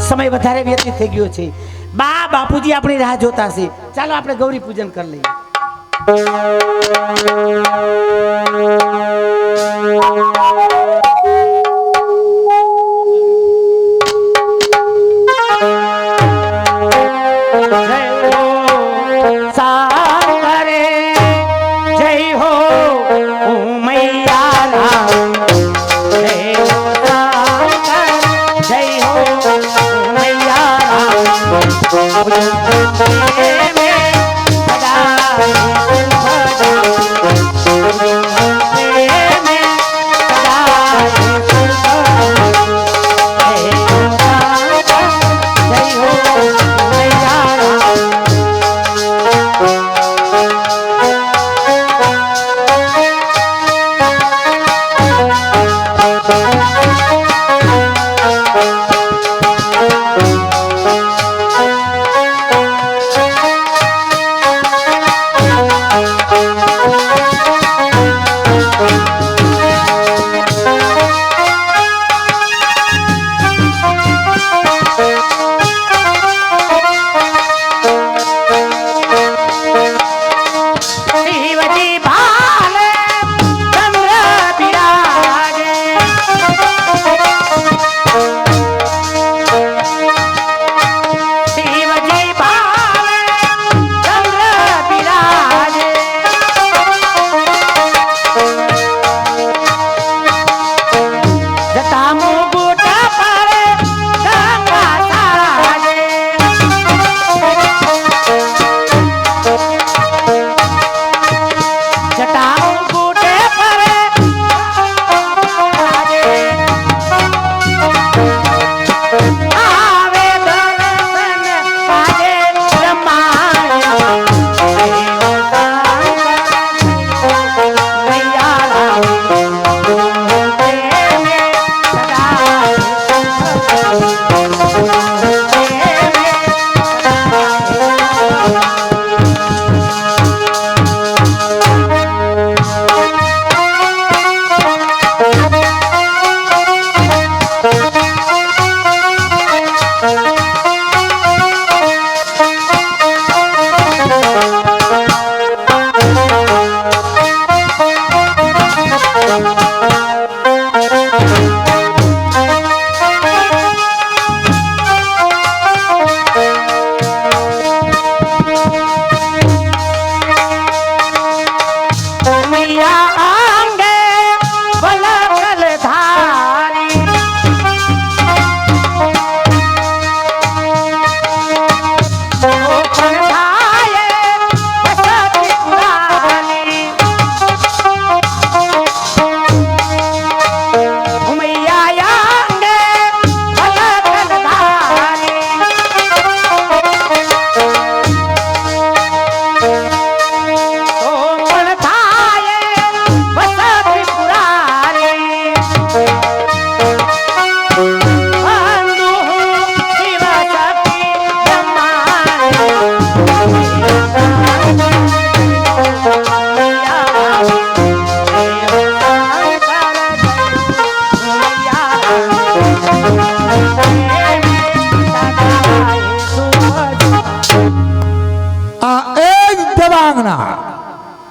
સમય વધારે વ્યતીત થઈ ગયો છે. બા બાપુજી આપણી રાહ જોતા છે. ચાલો આપણે ગૌરી પૂજન કરી લઈએ. સાગરે જય હો ઉમૈયા રામ. જય હો સાગર, જય હો ઉમૈયા રામ.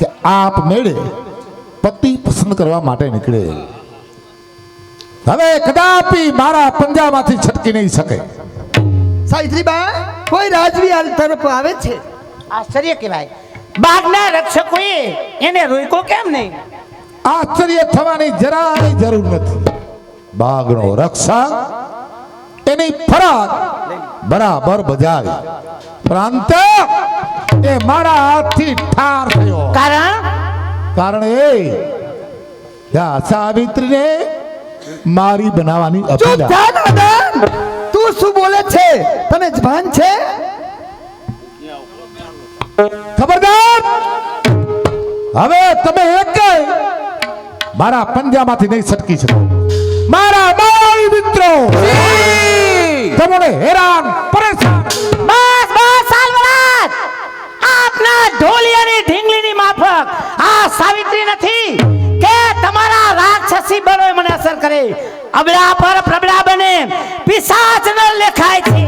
કે આપ મેળે પતિ પસંદ કરવા માટે નીકળે. હવે કદાપી મારા પંજામાંથી છટકી નહીં શકે. સાવિત્રીબા કોઈ રાજવી આ તરફ આવે છે. આશ્ચર્ય કહેવાય. બાગના રક્ષકોએ એને રોક્યો કેમ નહીં? આશ્ચર્ય થવાની જરાય જરૂર નથી. બાગનો રક્ષક એની ફરજ બરાબર બજાવી, પરંતુ એ મારા હાથથી ઠાર થયો. કારણ એ સાવિત્રીને મારી બનાવવાની ચૂપ થા દાદા. તું શું બોલે છે? તને ભાન છે? ખબરદાર! હવે તમે એક મારા પંજામાંથી નહીં છટકી શકો. મારા મારી મિત્રો તમને હેરાન પરેશાન. બસ બસ સાલવરાજ, આપના ઢોલિયાની ઢીંગલીની માફક આ સાવિત્રી નથી કે તમારા રાક્ષસી બળોએ મને અસર કરે. અબળા પર પ્રબળા બને પિશાચ ન લેખાય છે.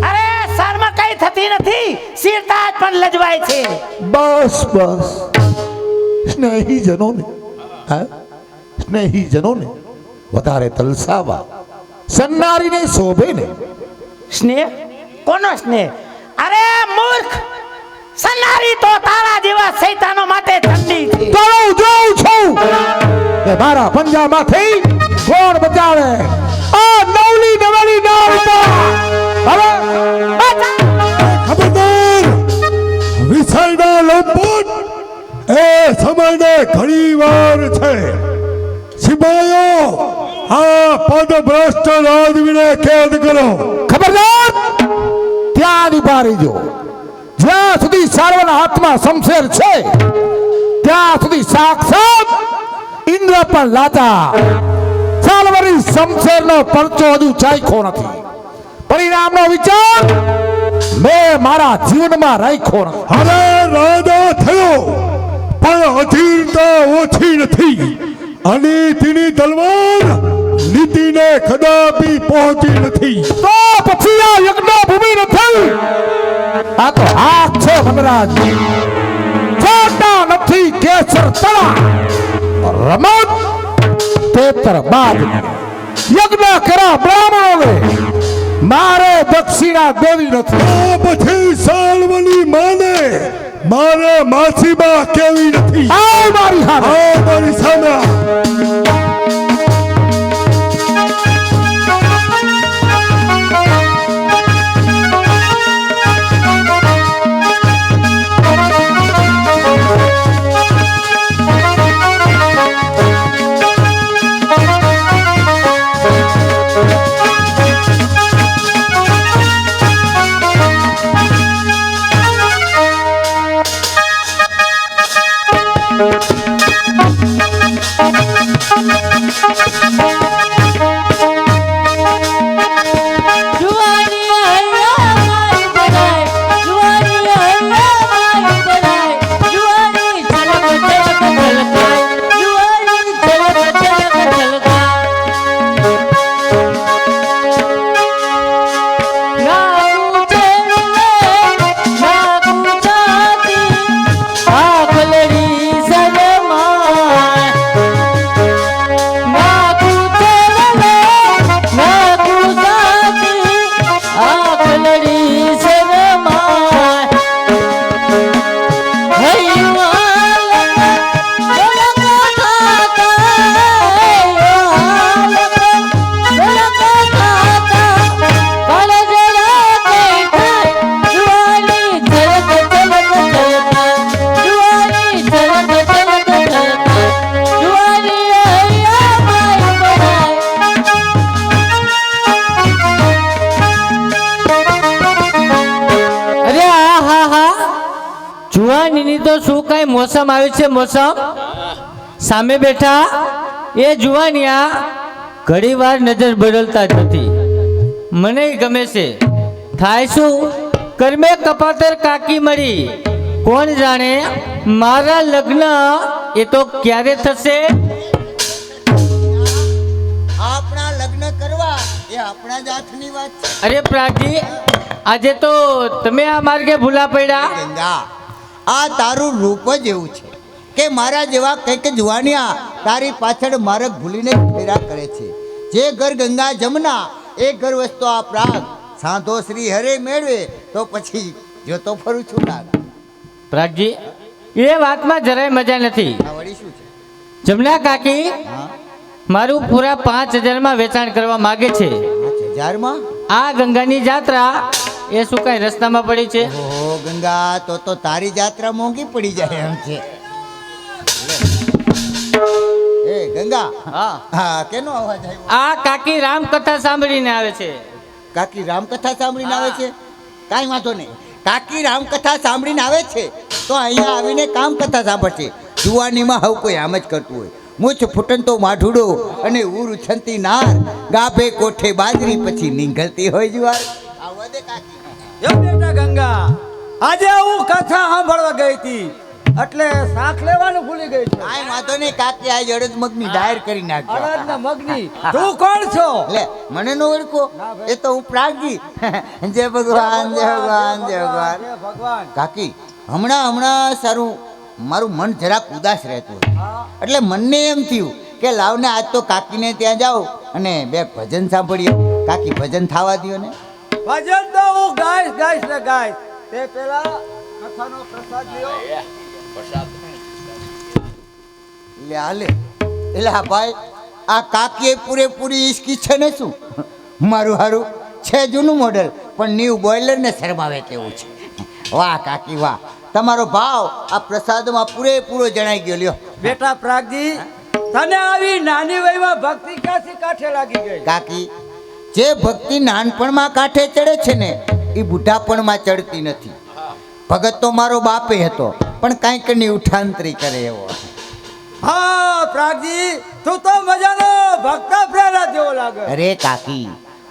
અરે શર્મ કઈ થતી નથી, શિરતાજ પણ લજવાય છે. બસ બસ સ્નેહીજનોને સ્નેહીજનોને વધારે તલસાવા સન્નારીને શોભે ને. સ્નેહ? કોનો સ્નેહ? અરે મૂર્ખ, સન્નારી તો તારા જેવા શૈતાનો માટે ઠંડી છે. તો હું જોઉં છું કે મારા પંજામાંથી કોણ બચાવે આ નવલી નવેલી નાવતા. હવે ખબરદાર! વિષયના લોપટ એ સમયને ઘણી વાર છે. સિપાહીઓ, આ પદભ્રષ્ટ રાજવીને કેદ કરો. ખબરદાર! ત્યાં ઉભા રહીજો. જ્યાં સુધી સાર્વના હાથમાં શમશેર છે ત્યાં સુધી સાક્ષાત ઇન્દ્ર પણ લાચા. સાલવરી શમશેરનો પરચો હજુ ચાખ્યો નથી. પરિણામનો વિચાર મેં મારા જીવનમાં રાખ્યો નથી. હવે રાજા થયો પણ અધીરતા ઓછી નથી. અને તેની તલવાર નીતિને કદાપી પહોંચી નથી. તો પછી આ યજ્ઞ ભૂમિ નથી, આ તો હાથ છે વનરાજ. છોટા નથી કેસર તળા રમત તેતર બાદ. યજ્ઞ કર્યા બ્રાહ્મણોને મારે દક્ષિણા દેવી નથી. આ પછી સાલવની માને મારે માસીબા કેવી નથી. આવ મારી સામે. આવ મારી સામે. તો શું કઈ મોસમ આવ્યું છે? મોસમ સામે બેઠા એ જુવાનિયા ઘણી વાર નજર બદલતા જ નથી. મને ગમે છે. થાય શું? કર્મે કપાતર કાકી મળી. કોણ જાણે મારા લગ્ન એ તો ક્યારે થશે? આપણા લગ્ન કરવા એ આપણા જ હાથની વાત છે. અરે પ્રાગજી, આજે તો તમે આ માર્ગે ભૂલા પડ્યા. ગંગા, આ તારું રૂપ જ એવું છે કે મારા જેવા કંઈક જુવાનિયા તારી પાછળ માર્ગ ભૂલીને ફેરા કરે છે. જે ઘર ગંગા જમના એ ઘર વસ્તુ આ પ્રાગ સાંધો શ્રી હરે મેળવે તો પછી જોતો ફરું છું નાગ. પ્રાગજી, એ વાતમાં જરાય મજા નથી. આ વળી શું છે? જમના કાકી હા, મારું પૂરા 5000 વેચાણ કરવા માગે છે. 5000 આ ગંગાની જાત્રા એ શું કઈ રસ્તામાં પડી છે? ઓહો ગંગા, તો તારી જાત્રા મોંઘી પડી જાય એમ છે. એ ગંગા, હા, હા કેનો અવાજ આવ્યો? આ કાકી રામકથા સાંભળીને આવે છે. કાકી રામકથા સાંભળીને આવે છે? કાંઈ વાંધો નહીં. કાકી રામકથા સાંભળીને આવે છે તો અહીંયા આવીને કામ કથા સાંભળશે. જુવાનીમાં હવે કોઈ આમ જ કરતું હોય. મૂછ ફૂટનતો માઢુડો અને ઉર ઉછનતી નાર, ગાભે કોઠે બાજરી પછી નીંગલતી હોય જુવાર. આવવા દે કાકી. જો બેટા ગંગા, આજે હું કથા સાંભળવા ગઈ હતી એટલે શાક લેવાનું ભૂલી ગઈ છું. કાંઈ વાંધો નહીં કાકી, આજ અડદ મગની ડાયર કરી નાખજો. અડદના મગની. તું કોણ છો? લે મને નો ઓળખો? એ તો હું પ્રાગજી. જય ભગવાન, જય ભગવાન, જય ભગવાન. હે ભગવાન. કાકી, હમણાં સારું મારું મન જરાક ઉદાસ રહેતું હતું. એટલે મનને એમ થયું કે લાવને આજ તો કાકીને ત્યાં જાઓ અને બે ભજન સાંભળીએ. કાકી ભજન થવા દ્યો ને. ભજન તો હું ગાઈશ ને ગાઈશ. તે પેલા કથાનો પ્રસાદ લ્યો. લે હાલે. એટલે હા ભાઈ, આ કાકીએ પૂરેપૂરી ઈસકી છે ને શું? મારું હારું છે જૂનું મોડેલ પણ ન્યૂ બોઇલરને શરમાવે તેવું છે. વાહ કાકી વાહ, તમારો ભાવ આ પ્રસાદમાં પૂરેપૂરો જણાઈ ગયો. લ્યો બેટા પ્રાગજી, તને આવી નાની વયમાં ભક્તિ ક્યાંથી કાઠે લાગી ગઈ? કાકી, જે ભક્તિ નાનપણમાં કાંઠે ચડે છે ને એ બુઢાપણમાં ચડતી નથી. ભગત તો મારો બાપે હતો પણ કાંઈક ની ઉઠાંતરી કરે એવો. હા પ્રાગજી, તું તો મજાનો ભક્ત પ્રહલાદ જેવો લાગે. અરે કાકી,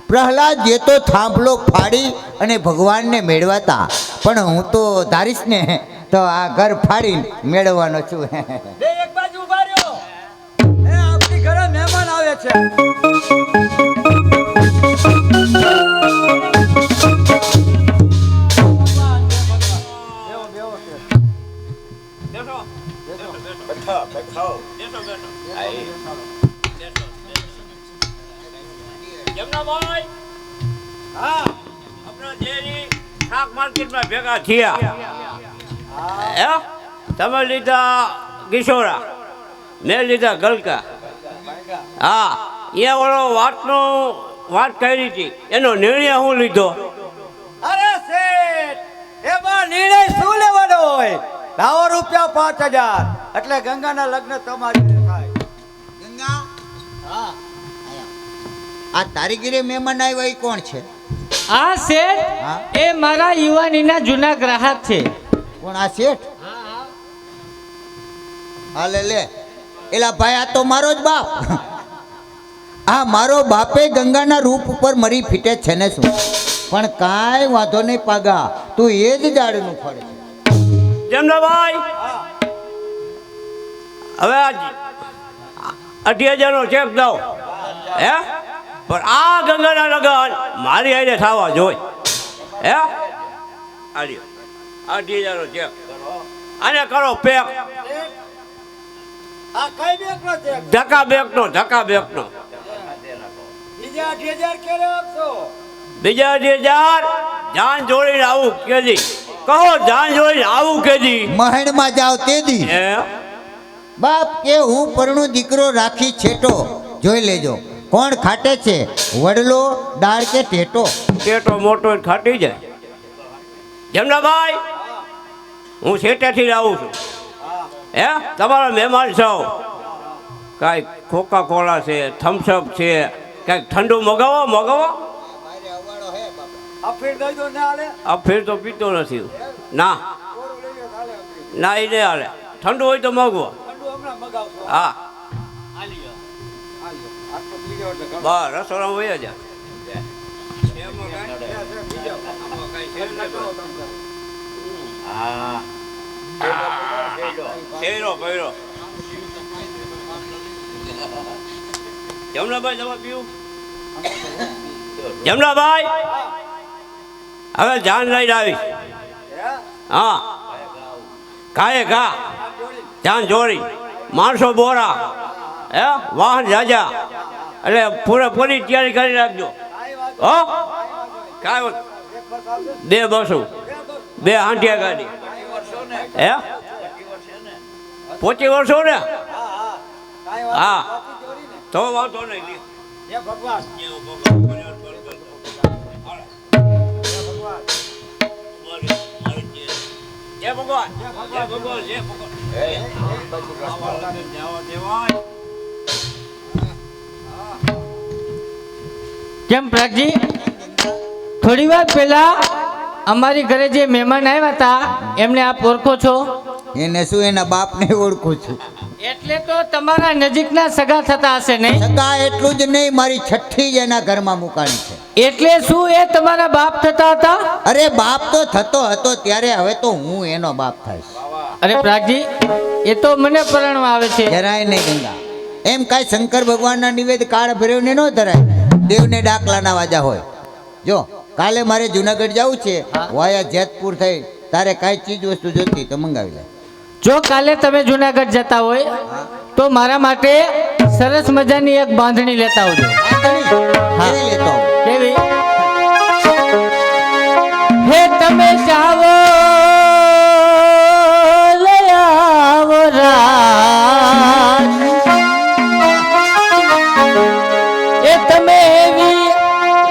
પ્રહલાદ જે તો થાંભલો ફાડી અને ભગવાનને મેળવાતા, પણ હું તો ધારીશ ને તો આ ઘર ફાડીને મેળવવાનો છું. બે એક બાજુ ઉભા રહ્યો. એ આપણી ઘરે મહેમાન આવે છે. ભેગા થયા. તમે લીધા કિશોરા, મેં લીધા ગલકા. હા, એ ઓલો વાત કરી હતી એનો નિર્ણય હું લીધો. અરે શેઠ, એમાં નિર્ણય શું લેવાનો હોય? લાવો રૂપિયા 5000 એટલે ગંગાના લગ્ન તમારી રીતે થાય. ગંગા, હા આ તારી ઘરે મહેમાન આવ્યા એ કોણ છે? આ શેઠ હા? એ મારા યુવાનીના જૂના ગ્રાહક છે. કોણ આ શેઠ? હાલે લે. એલા ભાઈ, આ તો મારો જ બાપ. આ મારો બાપે ગંગાના રૂપ ઉપર મરી ફીટે છે ને શું? પણ કાંઈ વાંધો નહીં પાગા, તું એ જ જાડનું ફળ છે. જમનાભાઈ, હવે 80,000 નો ચેક દો. હે, પણ આ ગંગાના લગન મારી આઈને થવા જોઈએ. હે, 80,000 નો ચેક આને કરો પેક. આ કઈ બેંકનો છે? ધક્કા બેંકનો. બીજા 8000 ક્યારે આપશો? બીજા 80,000 જાન જોડીને આવું કેદી. કહો જાન જોડીને આવું કેદી. મહેણમાં જાવ તે દી. હે, બાપ કે હું પરણો દીકરો રાખી છેટો, જોઈ લેજો કોણ ખાટે છે, વડલો દાળ કે ટેટો. પેટો મોટો ખાટી જાય. જમનાભાઈ, હું શેટેથી આવું છું. હે, તમારા મહેમાન છો. કાંઈક કોકા કોલા છે, થમ્સઅપ છે, કાંઈક ઠંડુ મગાવો. અફીણ દઈ દો ને આલે. આ ફેર તો પીતો નથી. ના, ના એ નહીં હાલે ઠંડુ હોય તો મોંઘું હા બસ રસોડા હોય જ શેરો પૈરો જમનાભાઈ દવા પીવું જમનાભાઈ હવે જાન લઈને આવીશ હા કાએ ઘા જાન જોડી માણસો બોરા હે વાહન જાજા એટલે પૂરેપૂરી તૈયારી કરી રાખજો હો કાંઈ બે બસો બે હાંટિયા ગાડી હે 25 વર્ષો ને હા તો વાંધો નહીં જય ભગવાન જય ભગવાન જય ભગવાન કેમ પ્રાગજી થોડી વાર પહેલા અમારી ઘરે જે મહેમાન આવ્યા હતા એમને આપ ઓળખો છો? એને શું એના બાપને ઓળખું છું. એટલે તો તમારા નજીકના સગા થતા હશે નહીં? સગા એટલું જ નહીં, મારી છઠ્ઠી જ એના ઘરમાં મુકાણી છે. એટલે શું એ તમારા બાપ થતા હતા? અરે બાપ તો થતો હતો ત્યારે, હવે તો હું એનો બાપ થઈશ. અરે પ્રાગજી એ તો મને પરણવા આવે છે. જરાય નહીં ગંગા, એમ કાંઈ શંકર ભગવાનના નિવેદ કાળ ભૈરવને ન ધરાય, દેવને ડાકલાના વાજા હોય. જો કાલે મારે જુનાગઢ જવું છે, વાયા જેતપુર થઈ, તારે કાંઈ ચીજ વસ્તુ જોતી તો મંગાવી લે. જો કાલે તમે જુનાગઢ જતા હોય તો મારા માટે સરસ મજાની એક બાંધણી લેતા આવજો. કેવી લેતો આવું? કેવી? હે તમે જાવો લઈ આવો રાજ, એ તમે એવી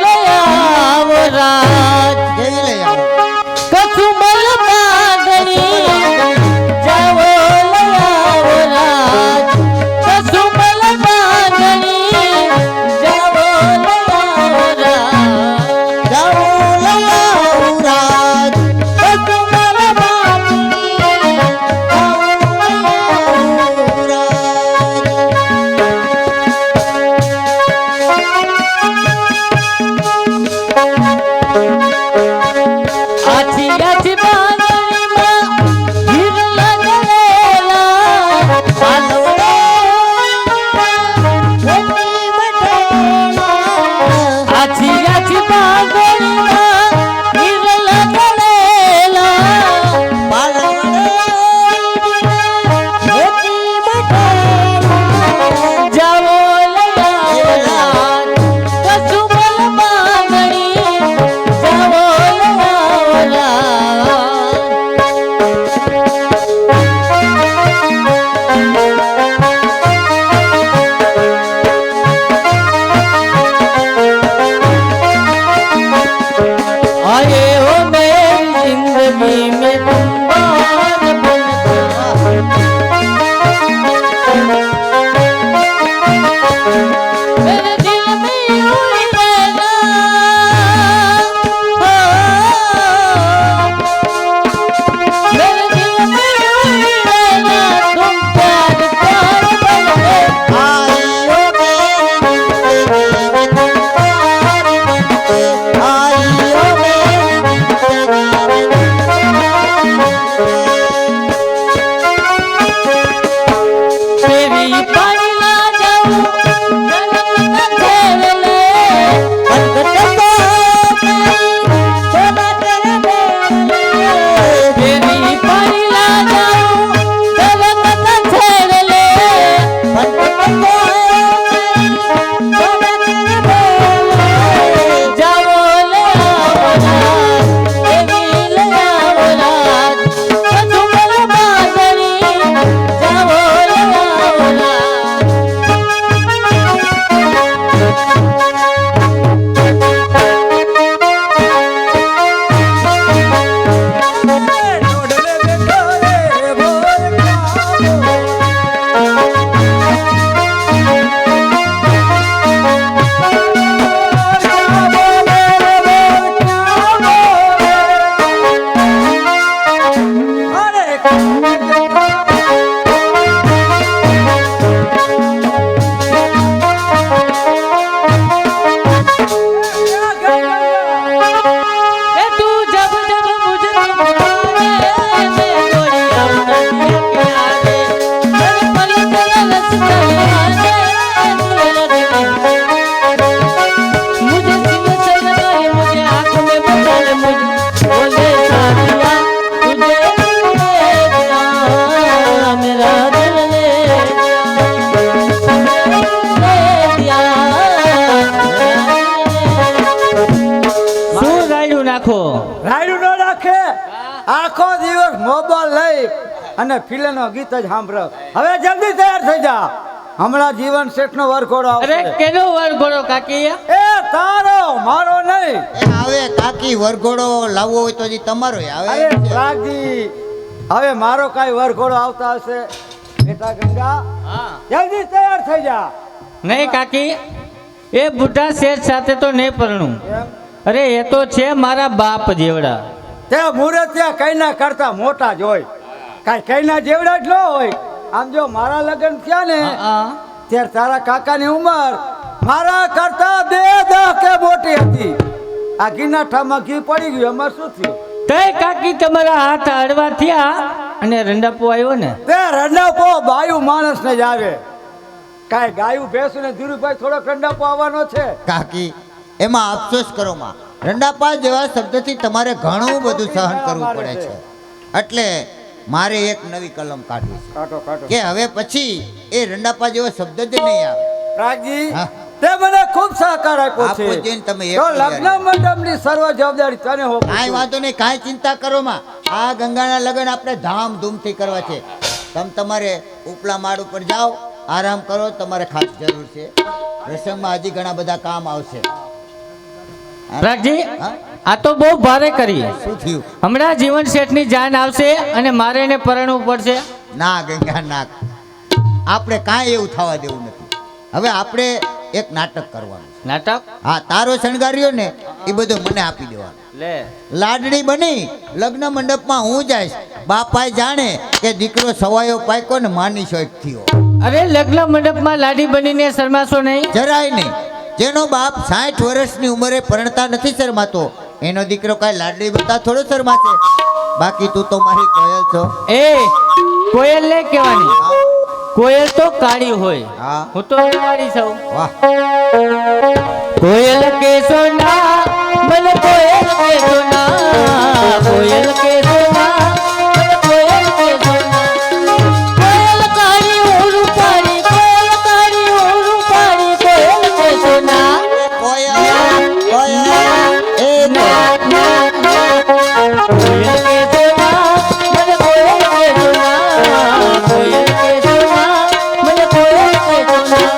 લઈ આવો રાજ, કેવી લઈ આવું? કસુમલ બાંધણી જાવો લઈ આવો રાજ, કસુમલ બાંધણી જાવો લઈ આવો રાજ. નાખો. રાયડું ન રાખે આખો દિવસ મોબાઈલ લઈ અને ફિલ્મનો ગીત જ સાંભળો. હવે જલ્દી તૈયાર થઈ જા, હમણાં જીવન શેઠનો વરઘોડો અરે આવશે. કેનો વાર ગોળો કાકી? એ તારો મારો નહીં. એ આવે કાકી વરઘોડો લાવવો હોય તો હજી તમારો આવે અરે એમ છે. રાગજી, હવે મારો કાંઈ વરઘોડો આવતા હશે? બેટા ગંગા, જલ્દી તૈયાર થઈ જા. નહીં કાકી, એ બુઢા શેઠ સાથે તો નહીં પરણું. એમ? અરે એ તો છે મારા બાપ જેવડા. તે મુહૂર્ત ત્યાં કઈના કરતા મોટા જ હોય, કાંઈ કઈના જેવડા જ ન હોય. આમ જો મારા લગ્ન થયા ને ત્યારે તારા કાકાની ઉંમર મારા કરતા 2 દહકે મોટી હતી. આ ઘીના ઠામાં ઘી પડી ગયું, અમાર શું થયું? તે કાકી તમારા હાથ હળવા થયા અને રંડાપો આવ્યો ને. તે રંડાપો બાયું માણસને જ આવે, કાંઈ ગાયું ભેંસું ને ધીરુભાઈ થોડોક રંડાપો આવવાનો છે. કાકી એમાં અફસોસ કરો માં, રંડાપા જેવા શબ્દથી તમારે ઘણું બધું સહન કરવું પડે છે. એટલે મારે એક નવી કલમ કાઢવી છે કાઢો કાઢો. કે હવે પછી એ રંડાપા જેવો શબ્દ જ નહીં આવે. રાગજી, હા. તે મને ખૂબ સહકાર આપ્યો આપો છે. જઈને તમે એક તો તૈયારી. લગ્ન મંડપની સર્વ જવાબદારી તને હોપું કાંઈ છું. વાંધો નહીં, કાંઈ ચિંતા કરો માં. આ ગંગાના લગ્ન આપણે ધામધૂમથી કરવા છે. તમે તમારે ઉપલા માળ ઉપર જાઓ, આરામ કરો, તમારે ખાસ જરૂર છે. રસમમાં હજી ઘણા બધા કામ આવશે. રાખજી, હા? આ તો બહુ ભારે કરી. શું થયું? હમણાં જીવન શેઠની જાન આવશે અને મારે એને પરણવું પડશે. ના ગંગા ના, આપણે કાંઈ એવું થવા દેવું નથી. હવે આપણે એક નાટક કરવાનું છે. નાટક? હા, તારો શણગાર્યો ને એ બધું મને આપી દેવાનું. લે, લાડણી બની લગ્ન મંડપમાં હું જઈશ. બાપાએ જાણે કે દીકરો સવાયો પાક્યો ને માની શોખ થયો. અરે લગ્ન મંડપમાં લાડી બનીને શરમાશો નહીં. જરાય નહીં. જેનો બાપ 60 વર્ષની ઉંમરે પરણતા નથી શરમાતો, એનો દીકરો કાંઈ લાડણી બનતા થોડો શરમાશે. બાકી તું તો મારી કોયલ છો. એ કોયલ ને કહેવાની, કોયલ તો કાળી હોય, હા. હું તો કાળી છું. વાહ, કોયલ કે સોના મન કોયલ કે સોના, કોયલ કે સોના મન કોયલ કે સોના, કોયલ કાળી ઓરું પાડી, કોયલ કાળી ઓરું પાડી, કોયલ કે સોના. કોયલ કોયલ એ કોયલ કે સોના મન કોયલ કે સોના, કોયલ કે સોના મન કોયલ કે સોના.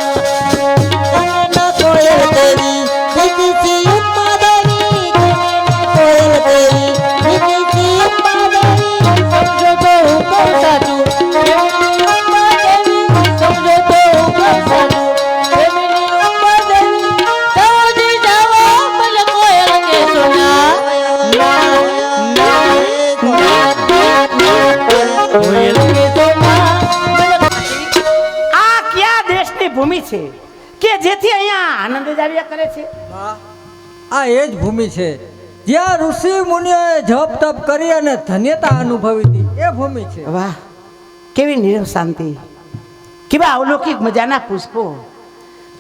કોયલ તેરી દીદી सी ઉત્પાદની, કોયલ તેરી દીદી सी ઉત્પાદની. સમજો તો હું કહું સાચું, પ્રેમની ઉપાધિ, સમજો તો હું કહું સાચું, પ્રેમની ઉપાધિ. સૌજી જાવો મને કોયલ કે સોના, ના, ના, કોયલ કે સોના મને. આ કયા દેશની ભૂમિ છે કે જેથી અહીંયા આનંદ જ આવ્યા કરે છે? આ એ જ ભૂમિ છે જ્યાં ઋષિ મુનિઓએ જપ તપ કરી અને ધન્યતા અનુભવી હતી. એ ભૂમિ છે. વાહ, કેવી નિરવ શાંતિ, કેવા અવલૌકિક મજાના પુષ્પો,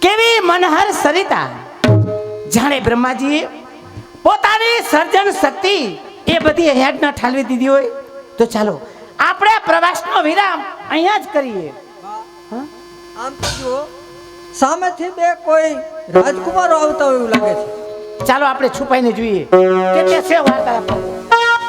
કેવી મનહર સરિતા. જાણે બ્રહ્માજીએ પોતાની સર્જન શક્તિ એ બધી અહીંયા જ ન ઠાલવી દીધી હોય. તો ચાલો આપણે પ્રવાસનો વિરામ અહીંયા જ કરીએ. આમ તો જુઓ, સામેથી બે કોઈ રાજકુમારો આવતા હોય એવું લાગે છે. ચાલો આપણે છુપાઈને જોઈએ કે તે છે વાર્તા.